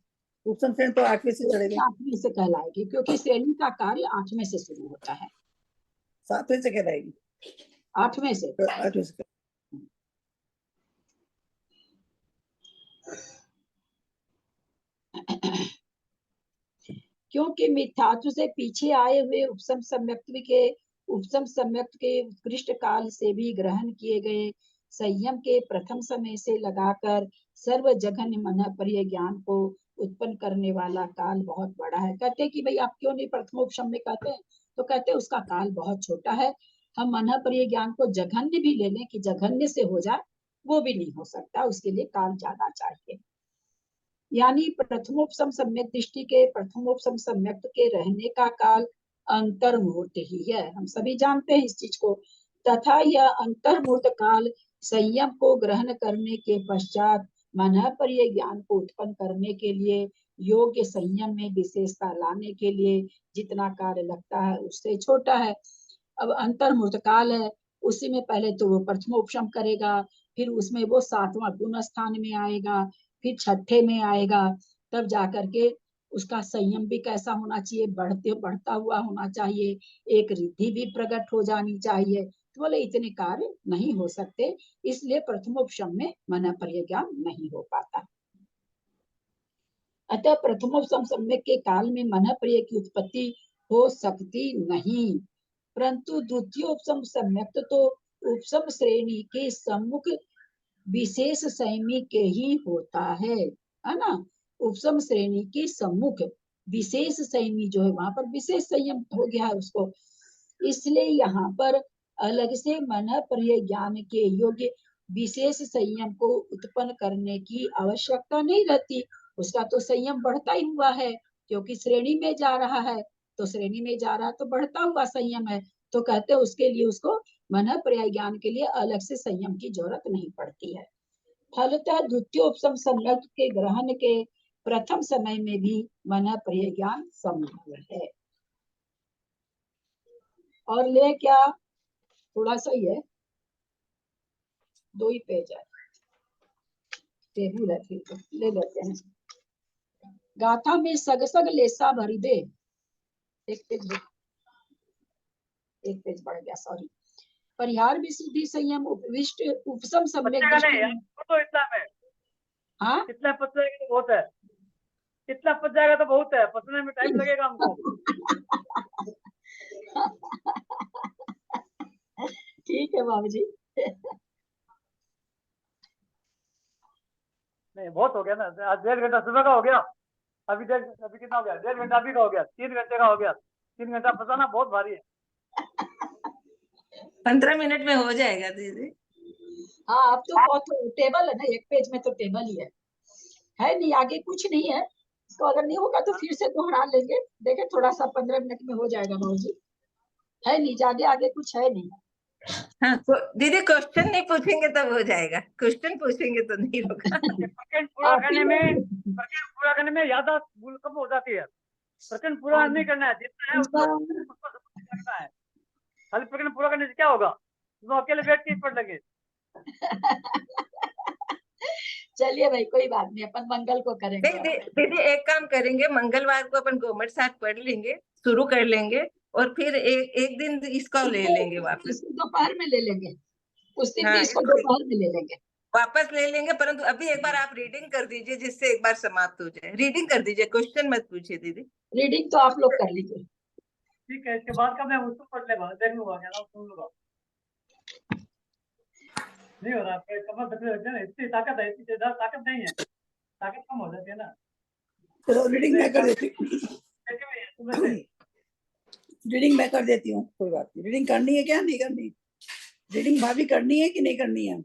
Speaker 2: उपशम श्रेणी तो 8वें से चढ़ेगा,
Speaker 1: 8वें से कहलाएगी, क्योंकि श्रेणी का कार्य 8वें से शुरू होता है।
Speaker 2: 7वें से कहलाएगी,
Speaker 1: 8वें से।
Speaker 2: 8वें से।
Speaker 1: क्योंकि मिथ्यात्व से पीछे आए हुए उपसम सम्यक्त्व के उत्कृष्ट काल से भी ग्रहण किए गए संयम के प्रथम समय से लगाकर सर्व जघन्य मन प्रिय ज्ञान को उत्पन्न करने वाला काल बहुत बड़ा है। कहते हैं कि भाई आप क्यों नहीं प्रथमोपशम में कहते हैं, तो कहते हैं उसका काल बहुत छोटा है। हम मन प्रिय ज्ञान को जघन्य भी ले लें कि जघन्य से हो जाए, वो भी नहीं हो सकता, उसके लिए काल ज्यादा चाहिए। यानी प्रथमोपशम सम्यक दृष्टि के प्रथमोपशम सम्यक के रहने का काल अंतर्मुहूर्त ही है, हम सभी जानते हैं इस चीज को। तथा यह अंतर्मुहूर्त काल संयम को ग्रहण करने के पश्चात मन प्रिय ज्ञान को उत्पन्न करने के लिए योग्य संयम में विशेषता लाने के लिए जितना कार्य लगता है उससे छोटा है। अब अंतर्मुहूर्त काल है, उसी में पहले तो वो प्रथमोपशम करेगा, फिर उसमें वो 7वां गुण स्थान में आएगा, फिर 6ठे में आएगा, तब जाकर के उसका संयम भी कैसा होना चाहिए, बढ़ता हुआ होना चाहिए, एक रिद्धि भी प्रकट हो जानी चाहिए। तो बोले इतने कार्य नहीं हो सकते, इसलिए प्रथमोपशम में मन प्रिय ज्ञान नहीं हो पाता। अतः प्रथमोपशम सम्यक के काल में मन प्रिय की उत्पत्ति हो सकती नहीं, परंतु द्वितीयोपशम सम्यक तो उपशम श्रेणी के सम्मुख विशेष संयमी के ही होता है ना। उपशम श्रेणी के सम्मुख विशेष संयमी जो है वहां पर विशेष संयम हो गया है उसको, इसलिए यहाँ पर अलग से मन प्रिय ज्ञान के योग्य विशेष संयम को उत्पन्न करने की आवश्यकता नहीं रहती। उसका तो संयम बढ़ता ही हुआ है, क्योंकि श्रेणी में जा रहा है, तो श्रेणी में जा रहा है तो बढ़ता हुआ संयम है, तो कहते हैं उसके लिए उसको मन प्रिय ज्ञान के लिए अलग से संयम की जरूरत नहीं पड़ती है। फलतः द्वितीय उपशम सम्यक के ग्रहण के प्रथम समय में भी मन प्रिय ज्ञान संभव है। और ले क्या थोड़ा सा ही है, 2 ही पेज है, टेबल है, ठीक है ले लेते हैं। गाथा में सग सग लेसा भरी दे, एक पेज बढ़ गया, सॉरी। परिहार विशुद्धि संयम उपविष्ट उपशम सम्यक
Speaker 7: तो इतना में
Speaker 1: हाँ
Speaker 7: इतना पच जाएगा तो बहुत है, इतना पच जाएगा तो बहुत है, पचने में टाइम लगेगा हमको।
Speaker 1: ठीक है बाबू जी।
Speaker 7: नहीं बहुत हो गया ना, आज 1.5 घंटा सुबह का हो गया, अभी कितना हो गया, 1.5 घंटा अभी का हो गया, 3 घंटे का हो गया, 3 घंटा पचाना बहुत भारी है।
Speaker 4: 15 मिनट में हो जाएगा दीदी।
Speaker 1: हाँ अब तो बहुत टेबल है ना, एक पेज में तो टेबल ही है नहीं, आगे कुछ नहीं है। तो अगर नहीं होगा तो फिर से दोहरा लेंगे, देखे थोड़ा सा 15 मिनट में हो जाएगा बाबू जी, है नहीं ज्यादा आगे कुछ है नहीं।
Speaker 4: हाँ तो दीदी क्वेश्चन नहीं पूछेंगे तब हो जाएगा, क्वेश्चन पूछेंगे तो नहीं होगा।
Speaker 7: प्रकरण पूरा करने में याददाश्त भूल कब हो जाती है, प्रकरण पूरा नहीं करना है, जितना है उसको करना है, खाली प्रकरण पूरा करने से क्या होगा, तो अकेले बैठ के पढ़ लेंगे।
Speaker 1: चलिए भाई कोई बात नहीं, अपन मंगल को करेंगे।
Speaker 4: दीदी एक काम करेंगे, मंगलवार को अपन गोमट साथ पढ़ लेंगे, शुरू कर लेंगे, और फिर एक दिन इसको ले लेंगे वापस,
Speaker 1: दोपहर में ले लेंगे, उस दिन भी
Speaker 4: हाँ,
Speaker 1: इसको दोपहर में ले लेंगे,
Speaker 4: वापस ले लेंगे। परंतु अभी एक बार आप रीडिंग कर दीजिए, जिससे एक बार समाप्त हो जाए। रीडिंग कर दीजिए, क्वेश्चन मत पूछिए दीदी।
Speaker 1: रीडिंग तो आप लोग कर लीजिए।
Speaker 7: ठीक है, इसके बाद का मैं उसको पढ़ लेगा, देख लूंगा, क्या सुन लूंगा। नहीं हो रहा, कमर दबे होते हैं, इतनी ताकत है, इतनी ज्यादा ताकत नहीं है, ताकत कम हो जाती है ना।
Speaker 2: चलो रीडिंग मैं कर देती हूँ, रीडिंग मैं कर देती हूँ, कोई बात नहीं। रीडिंग करनी है क्या नहीं करनी, रीडिंग भाभी करनी है कि नहीं करनी है,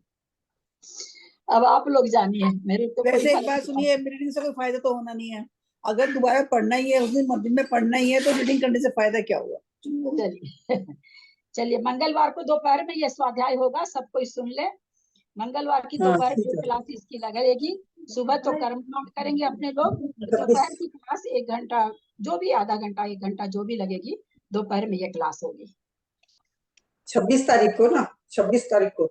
Speaker 1: अब आप लोग जानिए, मेरे तो
Speaker 2: वैसे एक बात सुनिए, रीडिंग से कोई फायदा तो होना नहीं है, अगर दोबारा पढ़ना ही है, उस दिन में पढ़ना ही है, तो रीडिंग करने से फायदा क्या हुआ।
Speaker 1: चलिए चलिए मंगलवार को दोपहर में ये स्वाध्याय होगा, सब कोई सुन ले। मंगलवार की दोपहर में क्लास इसकी लगेगी, सुबह तो कर्मकांड करेंगे अपने लोग, दोपहर की क्लास 1 घंटा, जो भी आधा घंटा 1 घंटा जो भी लगेगी, दोपहर में ये क्लास होगी।
Speaker 10: 26 तारीख को ना, 26 तारीख को,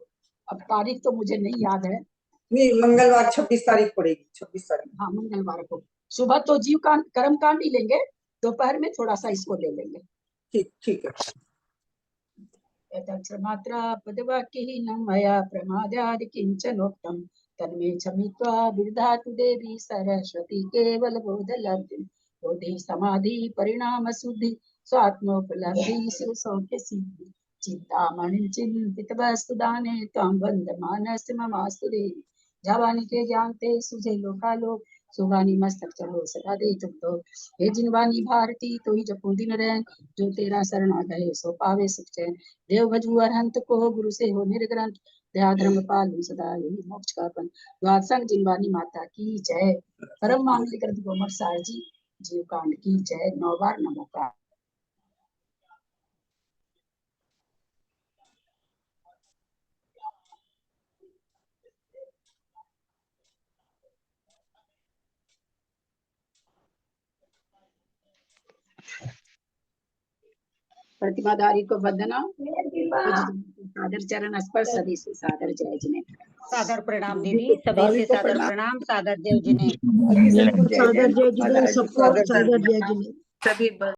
Speaker 1: अब तारीख तो मुझे नहीं याद है,
Speaker 10: नहीं मंगलवार 26 तारीख पड़ेगी, 26 तारीख,
Speaker 1: हाँ मंगलवार को। सुबह तो जीव कांड कर्म कांड ही लेंगे, दोपहर में थोड़ा सा इसको ले लेंगे।
Speaker 10: ठीक है।
Speaker 1: मात्रा पदवाक्यहीनं मया प्रमादादि किंचनोक्तम् तन्मे क्षमित्वा विदधातु देवी सरस्वती केवल बोधलब्धिम्। बोधि समाधि परिणाम शुद्धि स्वात्मोपलब्धि सुख सौख्य सिद्धि चिंतामणि चिंतित वस्तु दाने त्वं वंदमानस ममास्तु देवी जावानी के जानते सुझे लोकालोक सुबानी मस्तक चलो सदा दे तुम तो हे जिनवानी भारती तो ही जपो दिन रैन जो तेरा शरण आ गए सो पावे सुख चैन देव भजु अरहंत को गुरु से हो निर्ग्रंथ दया धर्म पालु सदा यही मोक्ष का पन द्वादशंग जिनवानी माता की जय परम मांगलिक ग्रंथ गोमर सार जी जीव कांड की जय 9 बार नमोकार। प्रतिमाधारी को वंदना सादर चरण स्पर्श सभी से सादर जय जिने
Speaker 8: सादर प्रणाम दीदी, सभी से सादर प्रणाम, सादर जय जिने।
Speaker 9: सादर जय जिने सबको, सादर जय जिने।
Speaker 4: सभी